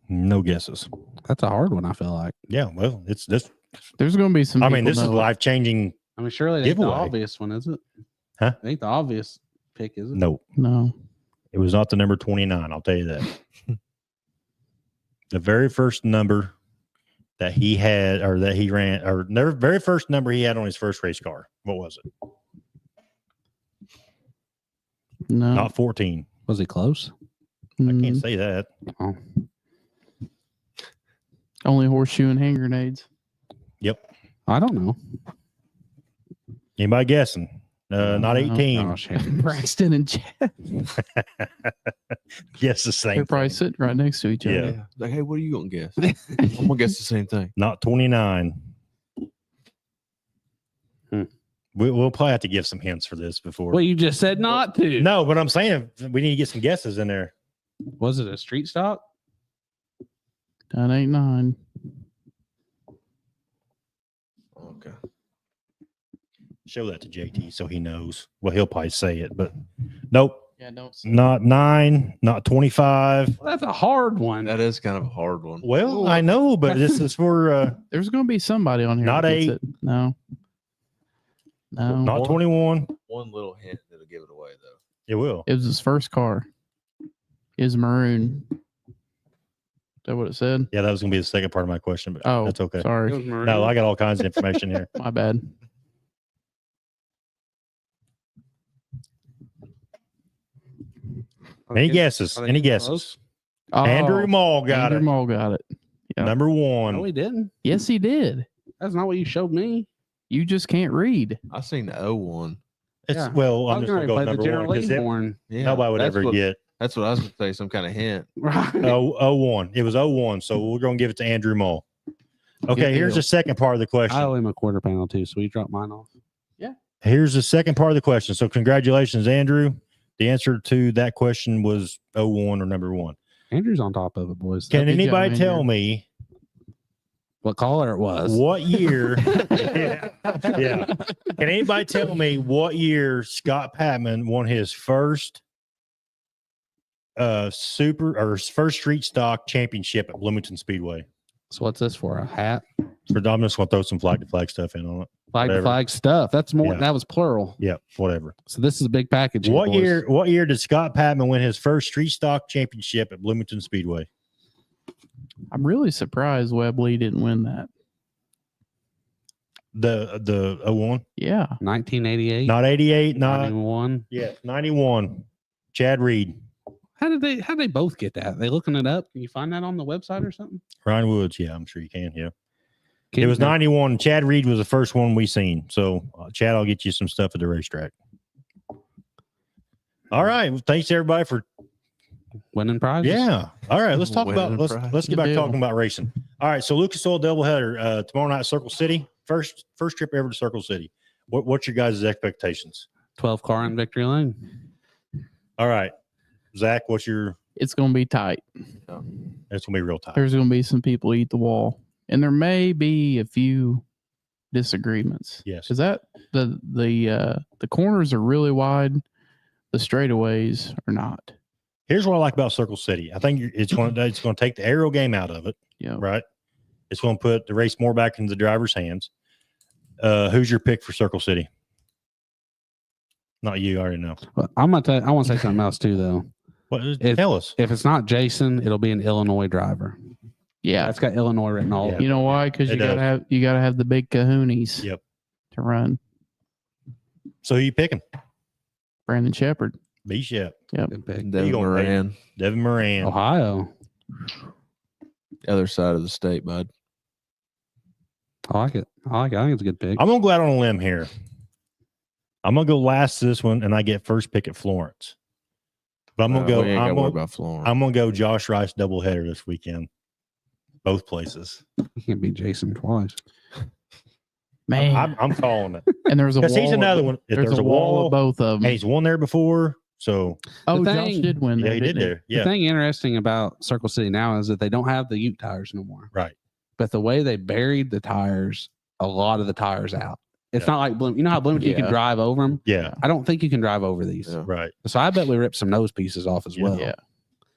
No guesses. That's a hard one, I feel like. Yeah, well, it's this. There's going to be some. I mean, people this is know it. life changing. I mean, surely it ain't the Giveaway. obvious one, is it? Huh? It ain't the obvious pick, is it? No, No. it was not the number 29. I'll tell you that. The very first number that he had, or that he ran, or the very first number he had on his first race car. What was it? No. Not 14. Was he close? I can't Mm, say that. Oh. only horseshoe and hand grenades. I don't know. Anybody guessing? Not No. 18. Oh, shit. Braxton and Chad. Guess the same. They're probably thing. sitting right next to each other. Yeah. Like, hey, what are you gonna guess? I'm gonna guess the same thing. Not 29. Hmm. We'll probably have to give some hints for this before. Well, you just said not to. No, but I'm saying we need to get some guesses in there. Was it a street stock? 989. Okay. Show that to JT so he knows. Well, he'll probably say it, but nope. Yeah, don't. Not 9, not 25. Well, that's a hard one. That is kind of a hard one. Well, I know, but this is for There's going to be somebody on here. Not that gets 8. it. No. No. not 21. One little hint that'll give it away though. It will. It was his first car. It was maroon. Is that what it said? Yeah, that was going to be the second part of my question, but Oh, that's okay. It sorry. was maroon. No, I got all kinds of information here. My bad. Any guesses? Are they Any getting guesses? close? Oh, Andrew Mall got Andrew it. Mall got it. Yeah. Number No, 1. we didn't. Yes, he did. That's not what you showed me. You just can't read. I seen the 01. It's, Yeah. well, I I'm was just going to going go to with play the number 1 General because Leaghorn. Yeah, nobody would that's ever what, get That's what I was gonna say. Some kind of hint. Right. 01. It was 01. So we're going to give it to Andrew Mall. Okay, here's deal. the second part of the question. I owe him a quarter panel too, so he dropped mine off. Here's the second part of the question. So congratulations, Andrew. The answer to that question was 01 or number 1. Andrew's on top of it, boys. Can Good job, anybody Andrew. tell me What color it was? what year? yeah. Can anybody tell me what year Scott Patman won his first first street stock championship at Bloomington Speedway? So what's this for? A hat? I'm just going to throw some flag to flag stuff in on it. Flag to Whatever. flag stuff. That's more. Yeah. That was plural. Yeah, whatever. So this is a big package. here, What boys. year did Scott Patman win his first street stock championship at Bloomington Speedway? I'm really surprised Webley didn't win that. The 01? Yeah. 1988. Not 88, not 91. 91. Chad Reed. How did they both get that? Are they looking it up? Can you find that on the website or something? Ryan Woods, yeah, I'm sure you can. Yeah. It was 91. Chad Reed was the first one we seen. So, Chad, I'll get you some stuff at the racetrack. All right. Well, thanks everybody for winning prizes. Yeah. All right. Let's talk about Winning let's get Good back deal. talking about racing. All right. So Lucas Oil doubleheader tomorrow night at Circle City. First trip ever to Circle City. What's your guys' expectations? 12 car in victory lane. All right. Zach, what's your It's going to be tight. it's gonna be real tight. There's going to be some people eat the wall. And there may be a few disagreements. Yes. Because the corners are really wide. The straightaways are not. Here's what I like about Circle City. I think it's going to take the aerial game out of it. Yeah. Right. It's going to put the race more back into the driver's hands. Who's your pick for Circle City? Not you. I already know. But I'm gonna tell. I want to say something else too, though. Tell us. If it's not Jason, it'll be an Illinois driver. Yeah. That's got Illinois written all Yeah. over. You know why? Because It you gotta have the big kahoonies Yep. to run. So who you picking? Brandon Shepard. B-Shep. Good pick. Devin gonna Moran, Devin Moran. Ohio. other side of the state, bud. I like it. I think it's a good pick. I'm going to go out on a limb here. I'm going to go last to this one, and I get first pick at Florence. But I'm going to go. We ain't gotta I'm worry going about Florence. to go Josh Rice doubleheader this weekend. Both places. You can't beat Jason twice. Man. I'm calling it. and there's a wall. Because he's another one. If There's a wall of both of and them. he's won there before. So Oh, The Josh thing- did win yeah, there. he did didn't there. The Yeah. thing interesting about Circle City now is that they don't have the Ute tires no more. Right. But the way they buried the tires, a lot of the tires out. It's Yeah. not like Bloom. You know how Bloomington you can Yeah. drive over them. Yeah. I don't think you can drive over these. Yeah. Right. So I bet we ripped some nose pieces off as Yeah. well. Yeah.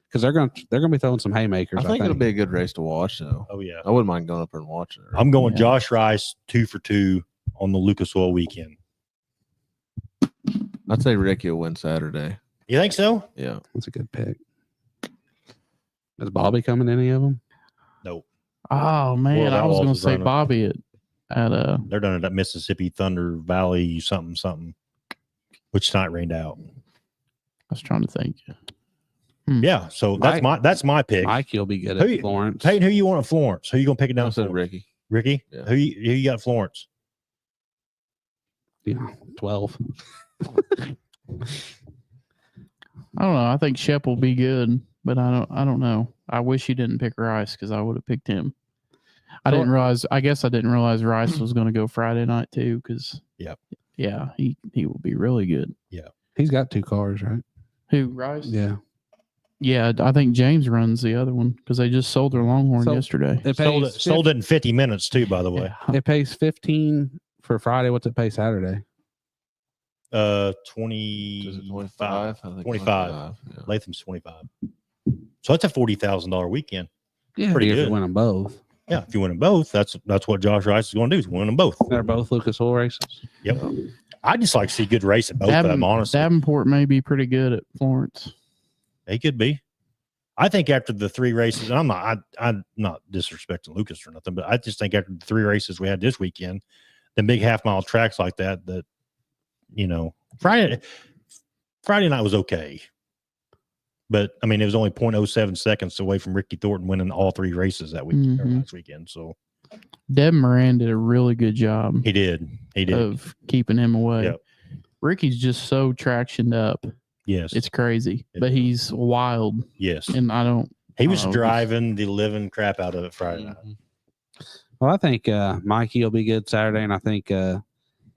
Because they're gonna be throwing some haymakers. I think it'll be a good race to watch, though. Oh, yeah. I wouldn't mind going up there and watching it. I'm going Yeah. Josh Rice 2 for 2 on the Lucas Oil weekend. I'd say Ricky will win Saturday. You think so? Yeah. That's a good pick. Is Bobby coming in any of them? No. Oh man, Well, I was Outlaws gonna is say running. Bobby at They're done it at Mississippi Thunder Valley something, which tonight rained out. I was trying to think. Yeah. So that's my pick. Mikey will be good Who at you- Florence. Peyton, who you want at Florence? Who you gonna pick it down? I said Florence? Ricky. Ricky. Yeah. Who you got at Florence? Yeah, 12. I don't know. I think Shep will be good, but I don't know. I wish he didn't pick Rice because I would have picked him. I didn't realize. I guess I didn't realize Rice was going to go Friday night too. Because Yep. yeah, he will be really good. He's got 2 cars, right? Who Rice? Yeah. Yeah, I think James runs the other one because they just sold their Longhorn So- yesterday. It Sold pays, it. Sold it in 50 minutes too. By the way, It pays 15 for Friday. What's it pay Saturday? 20. Is it 25? I think 25. Yeah. Latham's 25. So that's a $40,000 weekend. Yeah, Pretty if you good. win them both. Yeah, if you win them both, that's what Josh Rice is going to do. Is win them both. They're both Lucas Oil races. Yep. I just like to see good race at both of them. Honestly, Davenport may be pretty good at Florence. they could be. I think after the 3 races, and I'm not disrespecting Lucas or nothing, but I just think after the 3 races we had this weekend, the big half-mile tracks like that, Friday night was okay. But I mean, it was only 0.07 seconds away from Ricky Thornton winning all 3 races that week or Mhm. last weekend. So Deb Moran did a really good job he did. of keeping him away. Yep. Ricky's just so tractioned up. Yes. It's crazy, It but is. he's wild, Yes. and I don't. He was Oh, driving the living crap out of it Friday night. Mhm. Well, I think Mikey will be good Saturday, and I think and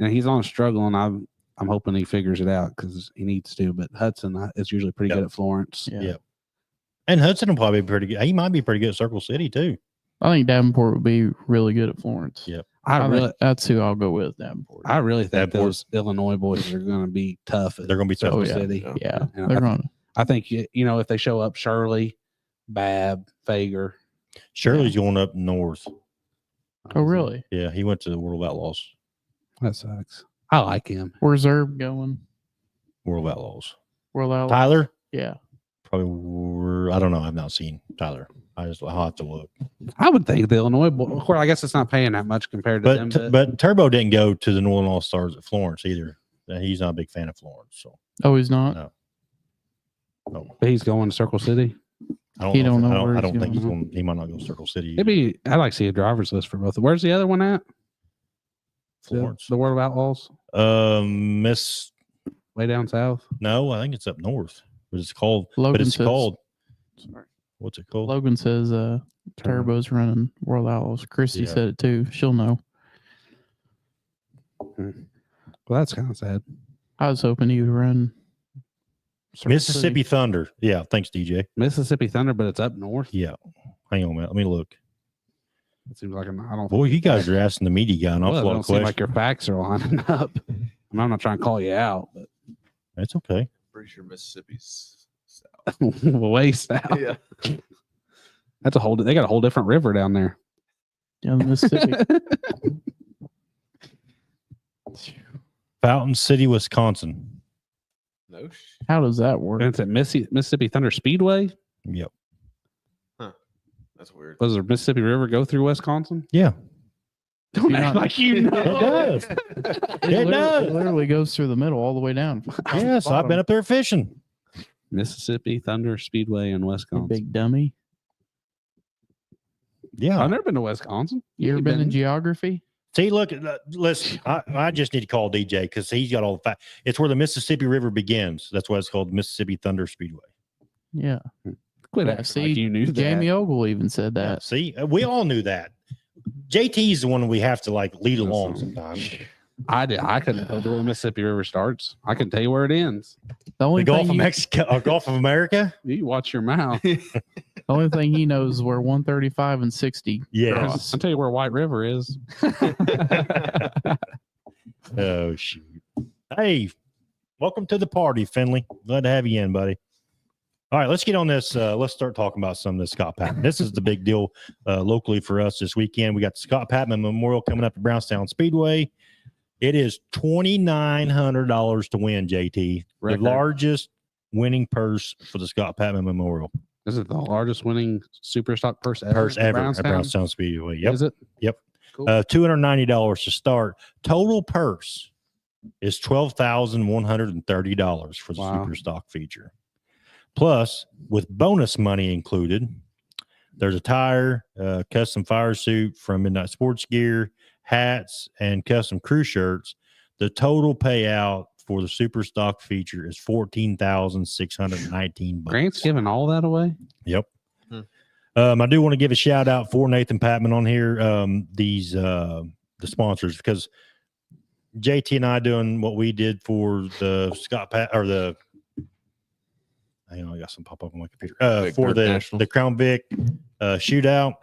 he's on a struggle, and I'm hoping he figures it out because he needs to. But Hudson is usually pretty good at Florence. Yeah. Yep. And Hudson will probably be pretty good. He might be pretty good at Circle City too. I think Davenport would be really good at Florence. Yep. That's who I'll go with, Davenport. I really think Davenport. those Illinois boys are going to be tough. They're going to be tough. Circle yeah. City. Yeah, And they're going to. I think if they show up, Shirley, Bab, Fager. Shirley's going up north. Oh, really? Yeah, he went to the World of Outlaws. That sucks. I like him. Where's Herb going? World of Outlaws. World Outlaw? Tyler? Yeah. Probably. I don't know. I've not seen Tyler. I'll have to look. I would think the Illinois boy. Of course, I guess it's not paying that much compared to them. But Turbo didn't go to the Northern All Stars at Florence either. He's not a big fan of Florence. So Oh, he's not? No. But he's going to Circle City. I He don't know where I he's don't think he's going. going. He might not go to Circle City. Maybe I'd like to see a driver's list for both. Where's the other one at? Florence. The World of Outlaws, Miss. way down south. No, I think it's up north. But it's called. Logan but it's says- called. Sorry. What's it called? Logan says Turbo's running World Outlaws. Christy Yeah. said it too. She'll know. Well, that's kind of sad. I was hoping he would run Circle Mississippi City. Thunder. Yeah, thanks, DJ. Mississippi Thunder, but it's up north. Yeah. Hang on a minute. Let me look. It seems like I don't. Boy, you guys are asking the media guy an Well, awful it lot don't of seem questions. like your facts are lining up. I'm not trying to call you out, but That's okay. Pretty sure Mississippi's south. way south. Yeah. That's a whole. They got a whole different river down there. Down in Mississippi. Fountain City, Wisconsin. No. How does that work? And it's at Mississippi Thunder Speedway. Yep. That's weird. Does the Mississippi River go through Wisconsin? Yeah. Don't You're act not- like you know. It does. It does. It literally goes through the middle all the way down. Yes, I've been up there fishing. Mississippi Thunder Speedway in You Wisconsin. big dummy. Yeah. I've never been to Wisconsin. You ever been in geography? See, look, listen, I just need to call DJ because he's got all the facts. It's where the Mississippi River begins. That's why it's called Mississippi Thunder Speedway. Yeah. Quit Yeah, acting see, like you knew that. Jamie Ogle even said Yeah, that. see, we all knew that. JT's the one we have to like lead along sometimes. I did. I couldn't tell you where the Mississippi River starts. I can tell you where it ends. The only The Gulf thing of he, Mexico or Gulf of America? You watch your mouth. the only thing he knows is where 135 and 60. Yes. I'll tell you where White River is. Oh, shoot. Hey, welcome to the party, Finley. Glad to have you in, buddy. All right, let's get on this. Let's start talking about some of this Scott Patman. This is the big deal locally for us this weekend. We got the Scott Patman Memorial coming up at Brownstown Speedway. It is $2,900 to win, JT. Record. The largest winning purse for the Scott Patman Memorial. This is the largest winning super stock purse ever. Purse in ever Brownstown? at Brownstown Speedway. Yep. Is it? Yep. Cool. $290 to start. Total purse is $12,130 for the Wow. super stock feature. Plus, with bonus money included, there's a tire, custom fire suit from Midnight Sports Gear, hats, and custom crew shirts. The total payout for the super stock feature is $14,619. Grant's giving all that away. Yep. I do want to give a shout out for Nathan Patman on here. The sponsors, because JT and I doing what we did for the Scott Pat or the. Hang on, I got some pop up on my computer. Vic For Dirt the Nationals. Crown Vic shootout.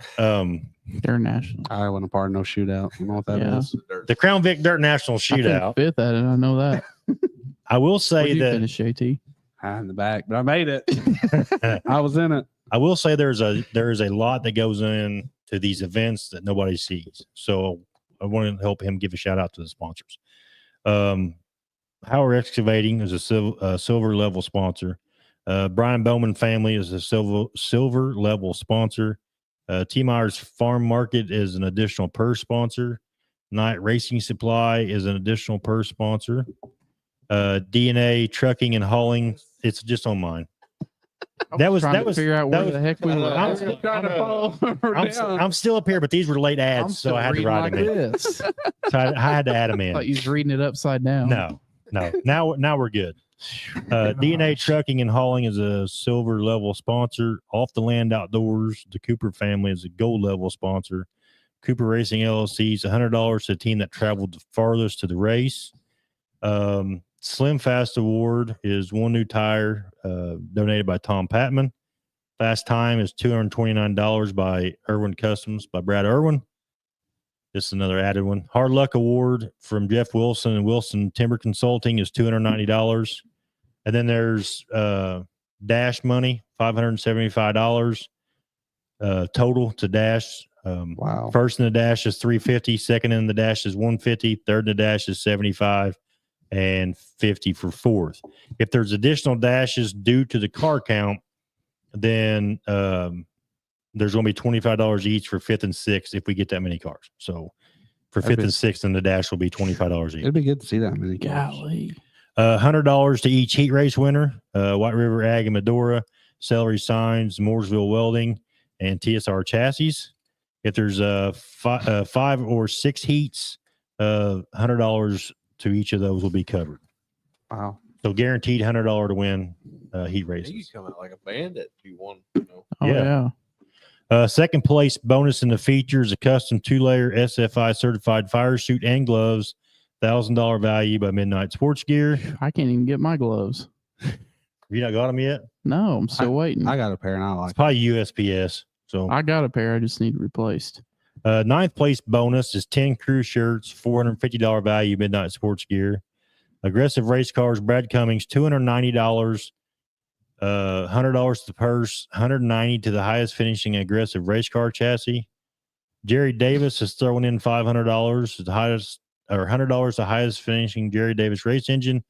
They're national. I wasn't a part of no shootout. I don't know what that is. Yeah. The Crown Vic Dirt National I finished shootout. fifth at it. I know that. I will Where say you that finish, JT? High in the back, but I made it. I was in it. I will say there is a lot that goes in to these events that nobody sees. So I want to help him give a shout out to the sponsors. Howard Excavating is a silver level sponsor. Brian Bowman Family is a silver level sponsor. T Myers Farm Market is an additional purse sponsor. Night Racing Supply is an additional purse sponsor. DNA Trucking and Hauling, it's just on mine. That was Trying that to was figure out that where was- the heck we were. I'm- at. trying to follow her I'm still up here, but these were late I'm ads, still so I had to reading write like them in. this. So I had to add them I in. thought you was reading it upside down. No. Now we're good. DNA Trucking and Hauling is a silver level sponsor. Off the Land Outdoors, the Cooper family is a gold level sponsor. Cooper Racing LLC is $100 to the team that traveled the farthest to the race. Slim Fast Award is one new tire donated by Tom Patman. Fast time is $229 by Irwin Customs by Brad Irwin. This is another added one. Hard Luck Award from Jeff Wilson and Wilson Timber Consulting is $290. And then there's dash money, $575 total to dash. Wow. First in the dash is $350. Second in the dash is $150. Third in the dash is $75. And $50 for fourth. If there's additional dashes due to the car count, then there's going to be $25 each for fifth and sixth if we get that many cars. So for fifth and sixth, and the dash will be $25 each. It'd be good to see that many cars. Golly. $100 to each heat race winner. White River Ag and Medora, Celery Signs, Mooresville Welding, and TSR Chassis. If there's 5 or 6 heats, $100 to each of those will be covered. Wow. So guaranteed $100 to win heat races. You come out like a bandit if you won. Oh, Yeah. yeah. Second place bonus in the features, a custom 2-layer SFI certified fire suit and gloves, $1,000 value by Midnight Sports Gear. I can't even get my gloves. You not got them yet? No, I'm still waiting. I got a pair and I It's like probably USPS. So I got a pair. I just need it replaced. ninth place bonus is 10 crew shirts, $450 value, Midnight Sports Gear. Aggressive Race Cars, Brad Cummings, $290, $100 to the purse, $190 to the highest finishing Aggressive Race Car chassis. Jerry Davis is throwing in $500, the highest, or $100 the highest finishing Jerry Davis race engine,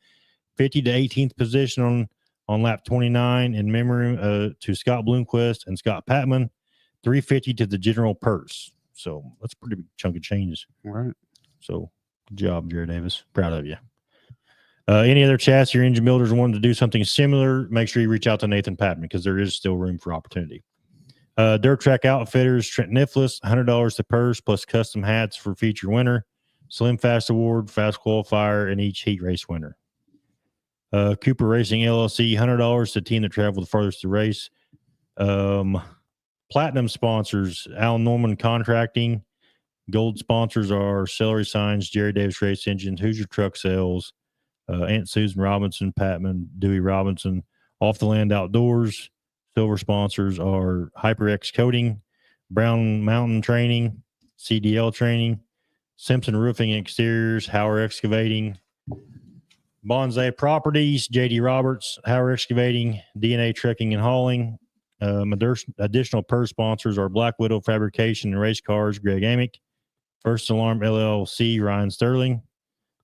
50 to 18th position on lap 29 in memory to Scott Bloomquist and Scott Patman, $350 to the general purse. So that's a pretty big chunk of changes. All right. So good job, Jerry Davis. Proud of you. Any other chassis or engine builders wanting to do something similar, make sure you reach out to Nathan Patman because there is still room for opportunity. Dirt Track Outfitters, Trent Nicholas, $100 to purse plus custom hats for feature winner. Slim Fast Award, Fast Qualifier, and each heat race winner. Cooper Racing LLC, $100 to the team that traveled the farthest to race. Platinum sponsors, Al Norman Contracting. Gold sponsors are Celery Signs, Jerry Davis Race Engines, Hoosier Truck Sales, Aunt Susan Robinson, Patman, Dewey Robinson, Off the Land Outdoors. Silver sponsors are HyperX Coating, Brown Mountain Training, CDL Training, Simpson Roofing and Exteriors, Hauer Excavating, Bonsai Properties, JD Roberts, Hauer Excavating, DNA Trucking and Hauling. Additional purse sponsors are Black Widow Fabrication and Race Cars, Greg Amick, First Alarm LLC, Ryan Sterling,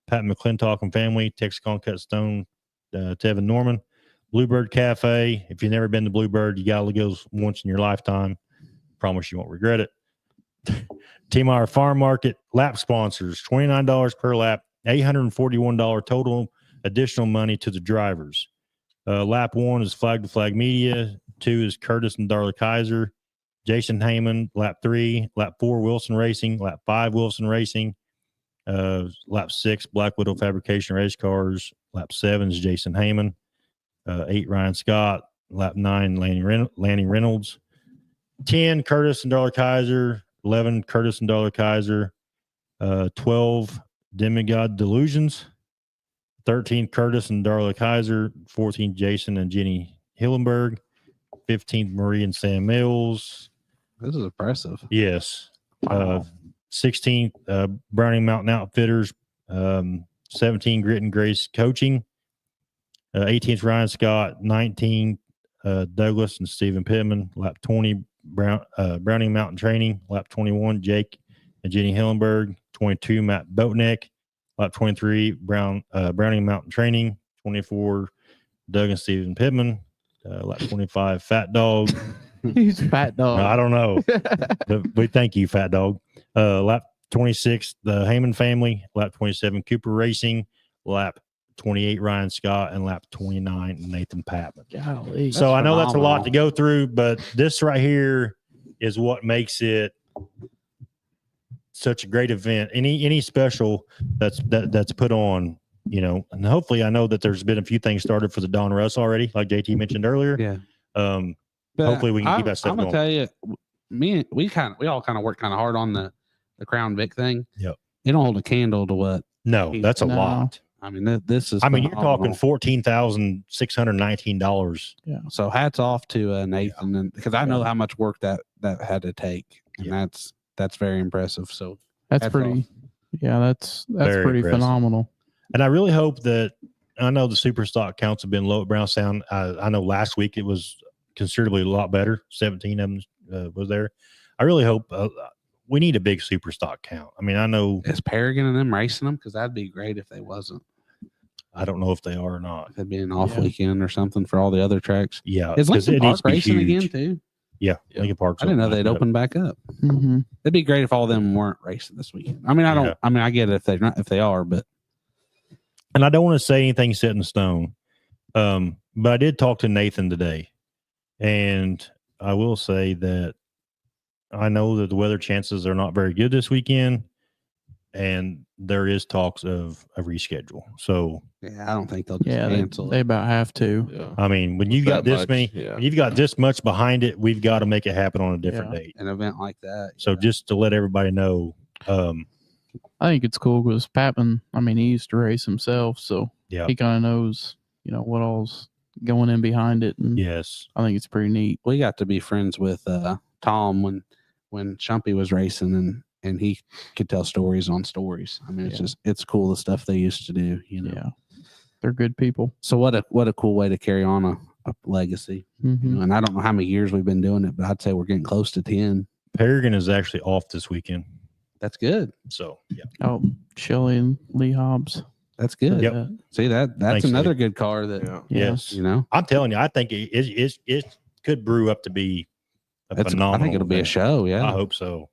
Pat McClintock and Family, Texacon Cut Stone, Tevin Norman, Bluebird Cafe. If you've never been to Bluebird, you got to go once in your lifetime. Promise you won't regret it. T-Meyer Farm Market, lap sponsors, $29 per lap, $841 total additional money to the drivers. Lap 1 is Flag to Flag Media. 2 is Curtis and Darla Kaiser. Jason Heyman, lap 3. Lap 4, Wilson Racing. Lap 5, Wilson Racing. Lap 6, Black Widow Fabrication Race Cars. Lap 7 is Jason Heyman. 8, Ryan Scott. Lap 9, Lanny Reynolds. 10, Curtis and Darla Kaiser. 11, Curtis and Darla Kaiser. 12, Demigod Delusions. 13, Curtis and Darla Kaiser. 14, Jason and Jenny Hillenberg. 15th, Marie and Sam Mills. This is impressive. Yes. Wow. 16th, Browning Mountain Outfitters. 17, Grit and Grace Coaching. 18th, Ryan Scott. 19, Douglas and Stephen Pittman. Lap 20, Browning Mountain Training. Lap 21, Jake and Jenny Hillenberg. 22, Matt Boatneck. Lap 23, Browning Mountain Training. 24, Doug and Stephen Pittman. Lap 25, Fat Dog. He's a fat dog. I don't know. We thank you, Fat Dog. Lap 26, the Heyman family. Lap 27, Cooper Racing. Lap 28, Ryan Scott. And lap 29, Nathan Patman. Golly. So I know that's a lot phenomenal. to go through, but this right here is what makes it such a great event. Any special that's put on, you know, and hopefully I know that there's been a few things started for the Don Russ already, like JT mentioned earlier. Yeah. Hopefully we can keep that stuff I'm gonna going. tell you, we all kind of worked kind of hard on the the Crown Vic thing. Yep. It don't hold a candle to what. No, that's a No. lot. I mean, this is. I mean, you're talking phenomenal. $14,619. So hats off to Nathan, because I know how much work that had to take, and Yeah. that's very impressive. So That's hats pretty. off. Yeah, that's Very pretty impressive. phenomenal. And I really hope that I know the super stock counts have been low at Brownstown. I know last week it was considerably a lot better. 17 of them was there. I really hope we need a big super stock count. I mean, I know Is Paragon and them racing them? Because that'd be great if they wasn't. I don't know if they are or not. If it'd be an off Yeah. weekend or something for all the other tracks. Yeah, Is 'cause Lincoln it needs Park to be racing again huge. too? Yeah, Yeah. Lincoln Park's I didn't know open they'd back up. open back up. Mm-hmm. It'd be great if all of them weren't racing this weekend. I mean, I don't. Yeah. I mean, I get it if they are, but And I don't want to say anything set in stone. But I did talk to Nathan today, and I will say that I know that the weather chances are not very good this weekend, and there is talks of a reschedule. So, yeah, I don't think they'll just Yeah, cancel they it. about have to. Yeah. I mean, when you've got That this much, many, yeah. when you've got this much behind it, we've got to make it happen on a different Yeah. date. An event like that. So, just to let everybody know, I think it's cool because Patman, I mean, he used to race himself, so yeah, he kind of knows, what all's going in behind it, and yes, I think it's pretty neat. We got to be friends with Tom when Chumpy was racing, and he could tell stories on stories. I mean, it's cool the stuff they used to do. Yeah, they're good people. So what a cool way to carry on a legacy. Mm-hmm. And I don't know how many years we've been doing it, but I'd say we're getting close to 10. Paragon is actually off this weekend. That's good. So, yeah, Oh, Shelley and Lee Hobbs. That's good. Yep. See that's Thanks, another Lee. good car that Yeah. yes. I'm telling you, I think it could brew up to be a phenomenal. I think it'll be a event. show. Yeah. I hope so.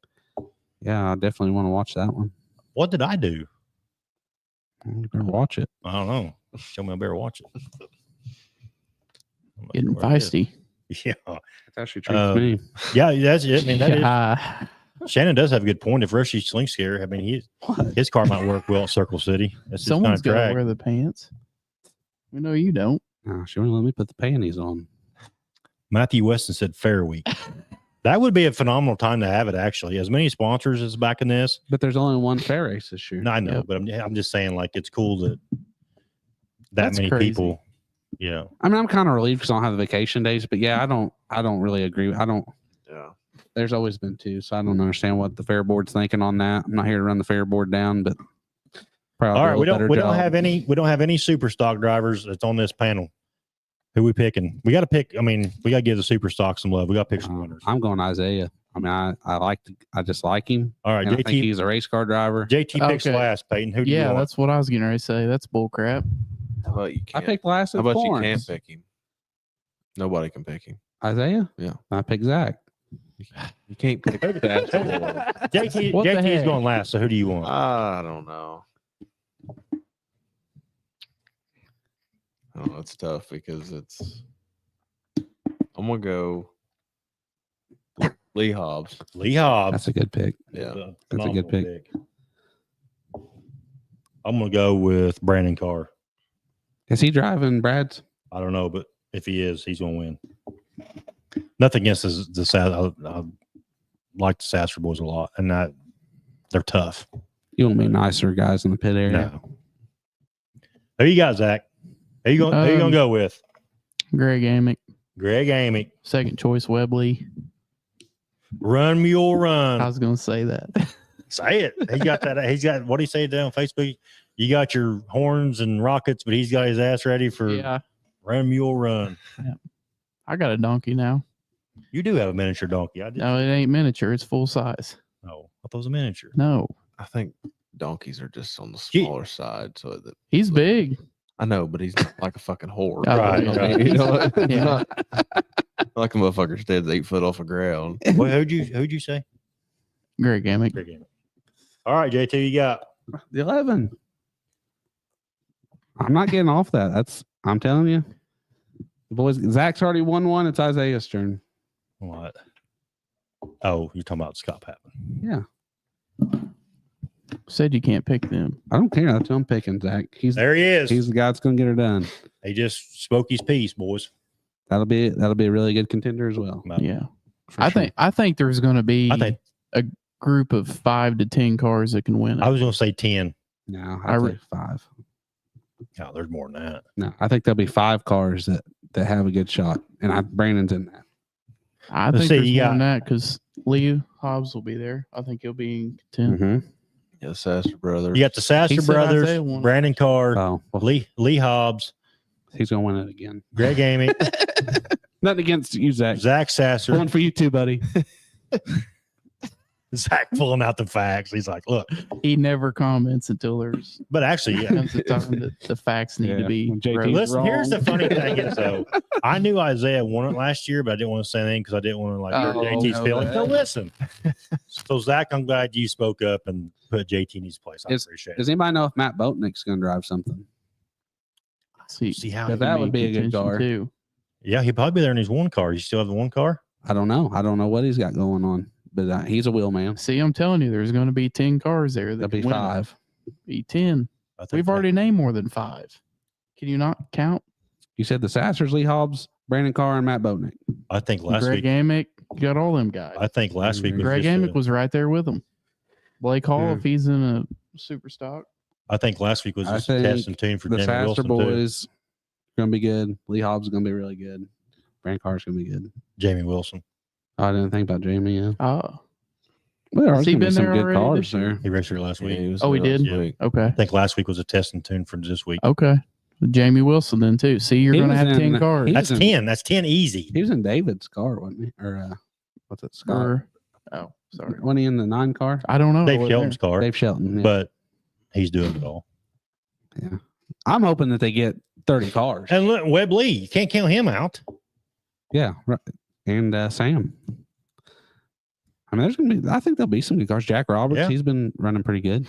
Yeah, I definitely want to watch that one. What did I do? You better watch it. I don't know. Show me I better watch it. I'm not Getting sure where it is. feisty. Yeah. It's actually treats me. Yeah, that's it. I mean, that Yeah. is, Shannon does have a good point. If Rushy Sling Scare, I mean, his car might work well at Circle City. That's his kind Someone's of got to track. wear the pants. We know you don't. Oh, she wouldn't let me put the panties on. Matthew Weston said Fair Week. That would be a phenomenal time to have it, actually. As many sponsors as back in this. But there's only one fair race this year. No, I know, Yep. but I'm just saying, like, it's cool that That's many crazy. people, you know. I mean, I'm kind of relieved because I don't have the vacation days, but yeah, I don't really agree. Yeah. There's always been two, so I don't understand what the fair board's thinking on that. I'm not here to run the fair board down, but probably All right, we don't job. have any super stock drivers that's on this panel. Who we picking? We got to pick. I mean, we got to give the super stock some love. We got to pick some winners. I'm going Isaiah. I mean, I just like him. All right, And I think JT. he's a race car driver. JT picks Okay. last. Peyton, who do you Yeah, want? that's what I was getting ready to say. That's bull crap. How about you I can't? picked last How at about you can't Florence. pick him? Nobody can pick him. Isaiah? Yeah. I picked Zach. You can't pick that. JT. What the JT's heck? going last. So who do you want? I don't know. Oh, it's tough because I'm gonna go Lee Hobbs. Lee Hobbs. That's a good pick. Yeah. That's a good phenomenal pick. I'm gonna go with Brandon Carr. Is he driving Brad's? I don't know, but if he is, he's gonna win. Nothing against the Sass. I like the Sasser boys a lot, and they're tough. You want to be nicer guys in the pit area? No. Who you got, Zach? Who you gonna go with? Greg Amick, Greg Amy. second choice Webley. Run Mule Run. I was going to say that. Say it. He got that. He's got what he say down on Facebook. You got your horns and rockets, but he's got his ass ready for Yeah, Run Mule Run. I got a donkey now. You do have a miniature donkey. I did. No, it ain't miniature. It's full size. No, I thought it was a miniature. No, I think donkeys are just on the Gee. smaller side, so that he's big. I know, but he's not like a fucking horse. Oh, Right, You know, right. you know what? It's Yeah. not like a motherfucker stands 8 foot off the ground. Well, who'd you say? Greg Amick. Greg Amy. All right, JT, you got. The 11. I'm not getting off that. I'm telling you. The boys, Zach's already won one. It's Isaiah's turn. What? Oh, you're talking about Scott Patman. Yeah. Said you can't pick them. I don't care. That's who I'm picking, Zach. He's There he is. the guy that's going to get her done. He just spoke his piece, boys. That'll be a really good contender as well. About- Yeah, for I sure. think there's going to be I think group of 5 to 10 cars that can win it. I was going to say 10. No, I I'd re- say 5. No, there's more than that. No, I think there'll be 5 cars that have a good shot, and Brandon's in that. I Let's think see, there's you more than got- that because Lee Hobbs will be there. I think he'll be in content. Mm-hmm. Yeah, Sasser brothers. You got the Sasser He said brothers, Isaiah won. Brandon Carr, Oh, well, Lee Hobbs, he's gonna win it again. Greg Amick, Nothing against you, Zach. Zach Sasser. One for you too, buddy. Zach pulling out the facts. He's like, look, He never comments until there's but actually, yeah. comes the time that the facts need to Yeah, be. when JT wrote. Listen, here's the wrong. funny thing is though, I knew Isaiah won it last year, but I didn't want to say anything because I didn't want to like hurt Oh, JT's no, feelings. that- So listen. So Zach, I'm glad you spoke up and put JT in his place. I appreciate it. Does anybody know if Matt Boatnick's gonna drive something? See, See how? Yeah, he'd that would in be a good contention, car. too. Yeah, he'll probably be there in his one car. You still have the one car? I don't know. I don't know what he's got going on, but he's a wheel man. See, I'm telling you, there's going to be 10 cars there. That That'll be can win it. 5. Be 10. I think We've that- already named more than 5. Can you not count? You said the Sassers, Lee Hobbs, Brandon Carr, and Matt Boatnick. I think last Greg week. Amick, you got all them guys. I think last week was Greg just Amick was right there with them. Blake Hall, Yeah. if he's in a super stock. I think last week was I just a test think and tune for The Jamie Sasser Wilson too. boys gonna be good. Lee Hobbs is gonna be really good. Brandon Carr's gonna be good. Jamie Wilson. I didn't think about Jamie. Yeah, Oh, well, there are Has he gonna be been some there good already cars this year? there. He raced here last week. was Oh, he there last did? week. okay. I think last week was a test and tune for this week. Okay. Jamie Wilson then too. See, you're He going to was have 10 in- cars. he- That's in- 10. That's 10 easy. He was in David's car, wasn't he? Or what's it? Scott? Or- oh, sorry. Wasn't he in the 9 car? I don't know. Dave over Shelton's car, Dave Shelton. Yeah. but he's doing it all. I'm hoping that they get 30 cars. And look, Webb Lee, you can't count him out. Yeah, right. And Sam. I mean, I think there'll be some good cars. Jack Roberts, Yeah. he's been running pretty good.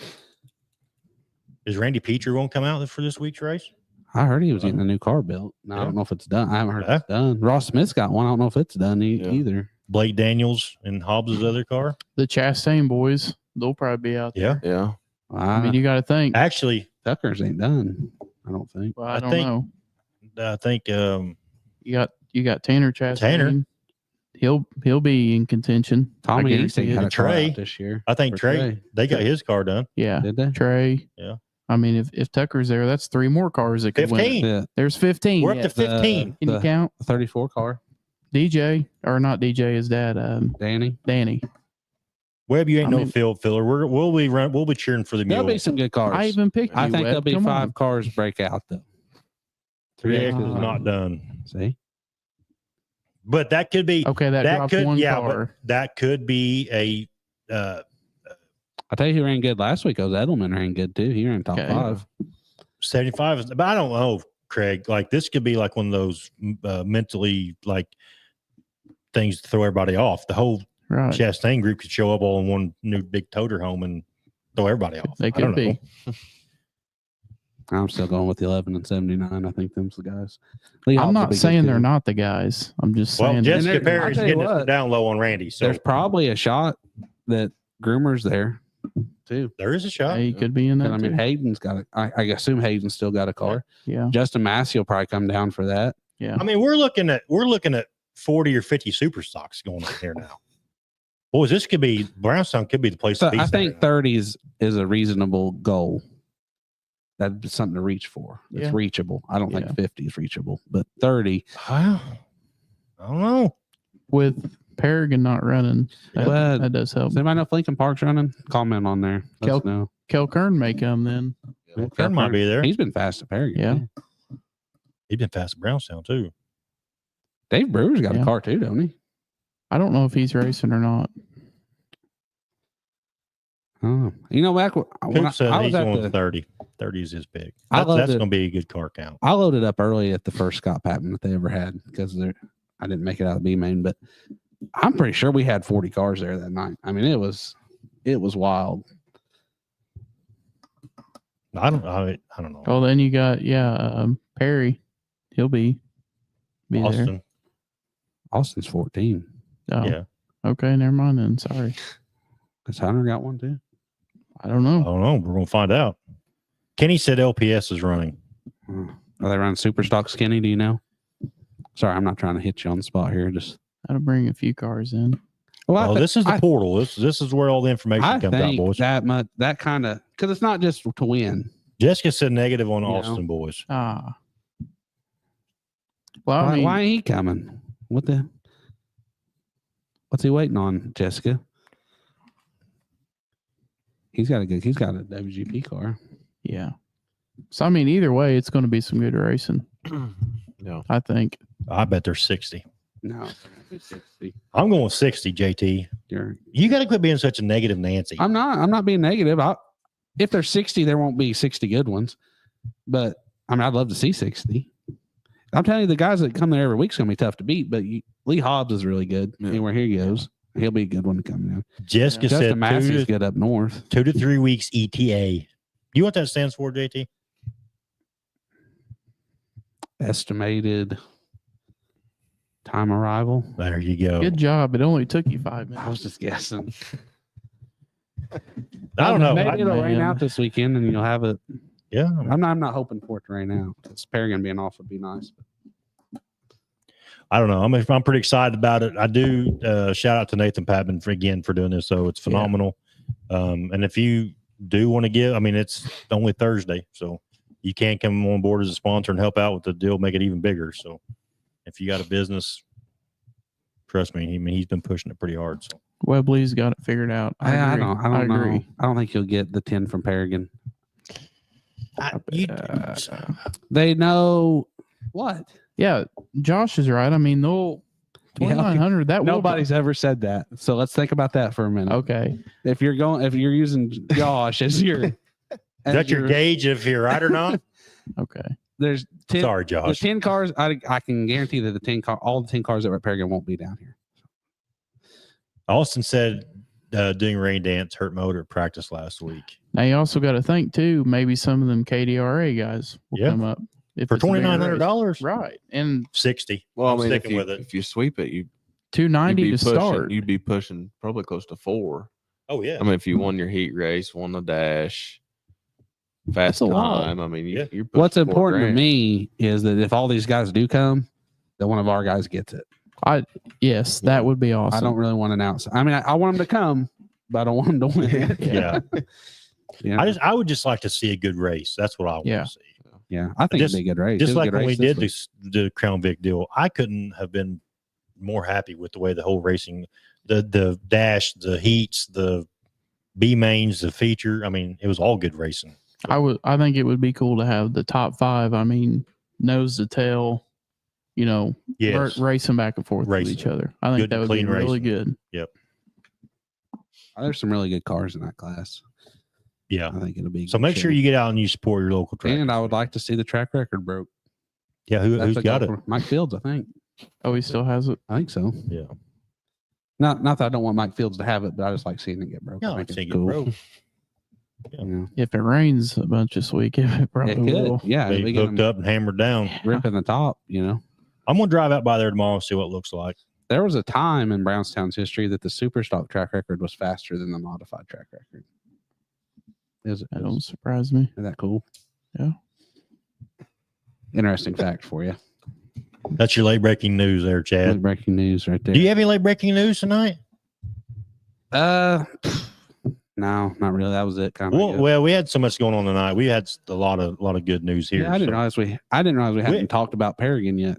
Is Randy Petrie won't come out for this week's race? I heard he was getting a new car built. Now, I Yeah. don't know if it's done. I haven't heard Yeah. it's done. Ross Smith's got one. I don't know if it's done Yeah. either. Blake Daniels and Hobbs' other car. The Chastain boys, they'll probably be out there. Yeah. Yeah. I mean, you got to think. Actually, Tucker's ain't done. I don't think. Well, I I don't think- know. I think You got Tanner Chastain. Tanner. He'll be in contention. I Tommy guarantee Easton it. had a car Trey. out this year. I think Or Trey, they got his car done. Yeah, Did they? Trey. Yeah. I mean, if Tucker's there, that's 3 more cars that could win. 15. Yeah, There's 15. We're up yeah. to 15. Can you the count 34 car. DJ or not DJ? His dad, Danny. Danny. Webb, you ain't I no mean- field filler. We'll be cheering for the There'll mule. be some good cars. I even picked. I you, think Webb. there'll be Come 5 on. cars break out though. 3X Yeah. is not done. See, But that could be Okay, that, that dropped could one yeah, car. but that could be a I tell you who ran good last week. Edelman ran good too. He ran top Okay. 5. 75. But I don't know, Craig. Like this could be like one of those mentally like things to throw everybody off. The whole Right. Chastain group could show up all in one new big toter home and throw everybody off. They I could don't be. know. I'm still going with the 11 and 79. I think them's the guys. Lee Hobbs I'm will not be good, saying they're too. not the guys. I'm just Well, saying. just- Jessica there- I'll Perry's tell you getting us what. down low on Randy. So There's probably a shot that Groomer's there too. there is a shot. he could be in that. And I mean, too. Hayden's got I assume Hayden's still got a car. Yeah. Justin Massey will probably come down for that. I mean, we're looking at 40 or 50 super stocks going on here now. Boys, this could be Brownstown could be the place So to be. I think Saturday. 30 is a reasonable goal. That's something to reach for. It's Yeah. reachable. I don't Yeah. think 50 is reachable, but 30. Well, I don't know. With Paragon not running, that, But- that does help. Does anybody know if Lincoln Park's running? Comment on there. Let us know. Kel Kern may come then. Kern might be there. He's been fast at Paragon. Yeah. He's been fast at Brownstown too. Dave Brewer's got Yeah. a car too, don't he? I don't know if he's racing or not. Oh, you know, back when Coop said I he's was at going the, 30. 30 is his pick. I That's loved going it. to be a good car count. I loaded up early at the first Scott Patman that they ever had because I didn't make it out of B main, but I'm pretty sure we had 40 cars there that night. I mean, it was wild. I don't know. Oh, then you got Perry. He'll be there. Austin. Austin's 14. Oh, Yeah. okay, never mind then. Sorry. Because Hunter got one too. I don't I know. don't know. We're going to find out. Kenny said LPS is running. Are they running super stock skinny? Do you know? Sorry, I'm not trying to hit you on the spot here. Just That'll bring a few cars in. Well, this is the portal. This is where all the information I comes out, think boys. that kind of, because it's not just to win. Jessica said negative on You know? Austin, boys. Well, I mean, Why ain't he coming? What's he waiting on, Jessica? He's got a WGP car. yeah. So I mean, either way, it's going to be some good racing. No. I think. I bet they're 60. No, 60. I'm going 60, JT. You got to quit being such a negative Nancy. I'm not being negative. If there's 60, there won't be 60 good ones. But I mean, I'd love to see 60. I'm telling you, the guys that come there every week's gonna be tough to beat. But Lee Hobbs is really good. Yeah. Anywhere he goes, he'll be a good one to come in. Jessica said Justin Massey's good up north. 2 to 3 weeks ETA. You know what that stands for, JT? Estimated time arrival. There you go. Good job. It only took you 5 minutes. I was just guessing. I don't know. Maybe it'll rain man. out this weekend, and you'll have it. Yeah. I'm not hoping for it to rain out. It's Paragon being off would be nice. I don't know. I'm pretty excited about it. I do shout out to Nathan Patman for doing this. So it's phenomenal. And if you do want to give, I mean, it's only Thursday, so you can come on board as a sponsor and help out with the deal, make it even bigger. So if you got a business, trust me, he's been pushing it pretty hard. So Webley's got it figured out. I agree. I don't know. I don't think you'll get the 10 from Paragon. They know what? Yeah, Josh is right. I mean, they'll 2,900. That Nobody's ever said that. So let's think about that for a minute. Okay. If you're using Josh as your, is that your gauge if you're right or not? Okay. There's 10. Sorry, The Josh. 10 cars. I can guarantee that all the 10 cars that were at Paragon won't be down here. Austin said doing rain dance hurt motor at practice last week. Now you also got to think too. Maybe some of them KDRA guys will come up for it's a bigger $2,900, race. Right? And 60. Well, I'm I mean, sticking with it. if you sweep it, you'd 290 be to start. You'd be pushing probably close to 4. Oh yeah. I mean, if you won your heat race, won the dash, fast That's a lot. time. I mean, you're pushing What's 4 important to grand. me is that if all these guys do come, that one of our guys gets it. Yes, that would be awesome. I don't really want an outside. I mean, I want them to come, but I don't want them to win. Yeah. Yeah. I would just like to see a good race. That's what I want Yeah. to see. Yeah, I think it'd be a good race. Just It was a like good when we race did this the Crown Vic deal, I couldn't have been more happy with the way the whole racing, the dash, the heats, the B mains, the feature. I mean, it was all good racing. I think it would be cool to have the top 5. I mean, nose to tail, Yes. racing back and forth Racing. with each other. I think Good, that would be clean really racing. good. There's some really good cars in that class. Yeah. I think it'll be. a So good make show. sure you get out and you support your local track. And I would like to see the track record broke. Yeah. Who's a got goal it? for Mike Fields, I think. Oh, he still has it. I think so. Yeah. Not that I don't want Mike Fields to have it, but I just like seeing it get broke. No, I I think think it's it cool. broke. Yeah. If it rains a bunch this week, it probably It could. will. Yeah. They We hooked can up and hammered down. rip in the top, I'm gonna drive out by there tomorrow and see what it looks like. There was a time in Brownstown's history that the super stock track record was faster than the modified track record. That don't surprise me. Isn't that cool? Yeah. Interesting fact for you. That's your late breaking news there, Chad. Breaking news right there. Do you have any late breaking news tonight? No, not really. That was it. Kind of. Well, we had so much going on tonight. We had a lot of good news here. Yeah, I didn't realize we hadn't We- talked about Paragon yet.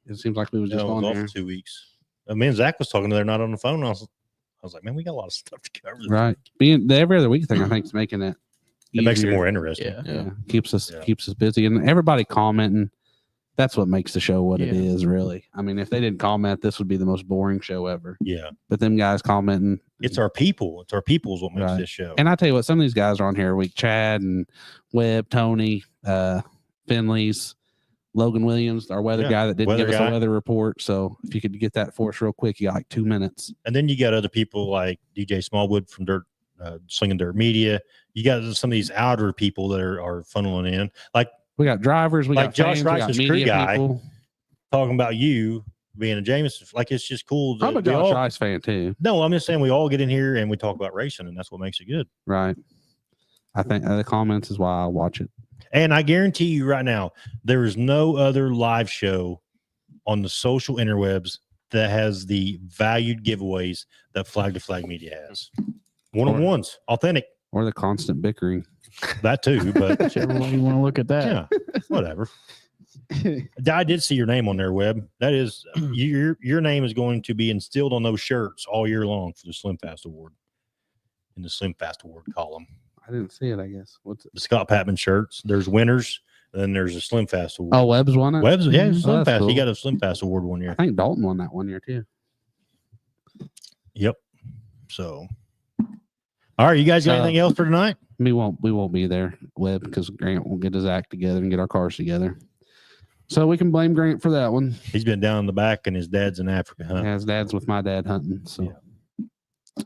It seems like we was just on off there. for 2 weeks. Me and Zach was talking to their night on the phone. I was like, man, we got a lot of stuff to cover. this Right. week." Being the every other week thing, I think is making it. It makes it easier. more interesting. Yeah. Yeah. Keeps us Yeah. busy, and everybody commenting. That's what makes the show what it Yeah. is, really. I mean, if they didn't comment, this would be the most boring show ever. Yeah. But them guys commenting, It's our people. It's our people is what makes Right. this show. and I tell you what, some of these guys are on here every week. Chad and Webb, Tony, Finley's, Logan Williams, our weather Yeah, guy that didn't weather give us guy. a weather report. So if you could get that for us real quick, you got like 2 minutes. And then you got other people like DJ Smallwood from Slinging Dirt Media. You got some of these outer people that are funneling in. Like We got drivers, we Like got Josh fans, we got Rice's crew media guy. people. talking about you being a Jameson. Like it's just cool. that I'm a we Josh all- Rice fan too. No, I'm just saying we all get in here and we talk about racing, and that's what makes it good. Right. I think the comments is why I watch it. And I guarantee you right now, there is no other live show on the social interwebs that has the valued giveaways that Flag to Flag Media has. One-on-ones, authentic. Or the constant bickering. That too, but Whichever way you want to look at that. yeah, whatever. I did see your name on there, Webb. That is your name is going to be instilled on those shirts all year long for the Slim Fast Award. In the Slim Fast Award column. I didn't see it, I guess. What's it? The Scott Patman shirts. There's winners, and then there's a Slim Fast Award. Oh, Webb's won it? Webb's, yeah, Mhm. Slim Oh, that's Fast. He cool. got a Slim Fast Award one I year. think Dalton won that one year too. Yep. So, all right, you guys got anything else for tonight? We won't be there, Webb, because Grant will get his act together and get our cars together. So we can blame Grant for that one. He's been down in the back, and his dad's in Africa, huh? Yeah, his dad's with my dad hunting. So,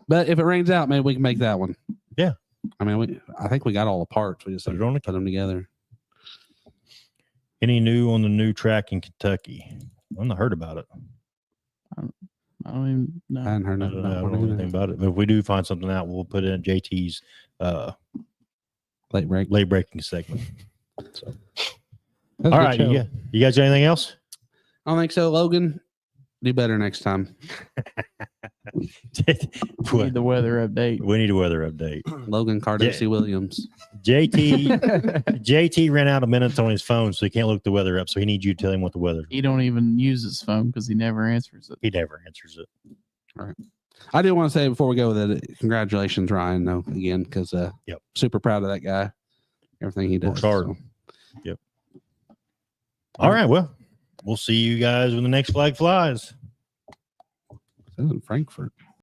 but if it rains out, maybe we can make that one. Yeah. I mean, I think we got all the parts. We just Put have it on to the put them together. Any new on the new track in Kentucky? I've not heard about it. I don't even know. I hadn't heard I nothing don't know, I about don't know one anything either. about it. But if we do find something out, we'll put it in JT's Late break. late breaking segment. So, That was a all good right, show. you guys got anything else? I don't think so, Logan. Do better next time. We need the weather update. We need a weather update. Logan Cardosi Williams. JT ran out of minutes on his phone, so he can't look the weather up. So he needs you to tell him what the weather. He don't even use his phone because he never answers it. He never answers it. I do want to say before we go with it, congratulations, Ryan, though, again, because Yep. super proud of that guy. Everything he does. Works hard. So. Yep. All right. Well, we'll see you guys when the next flag flies. This is in Frankfurt.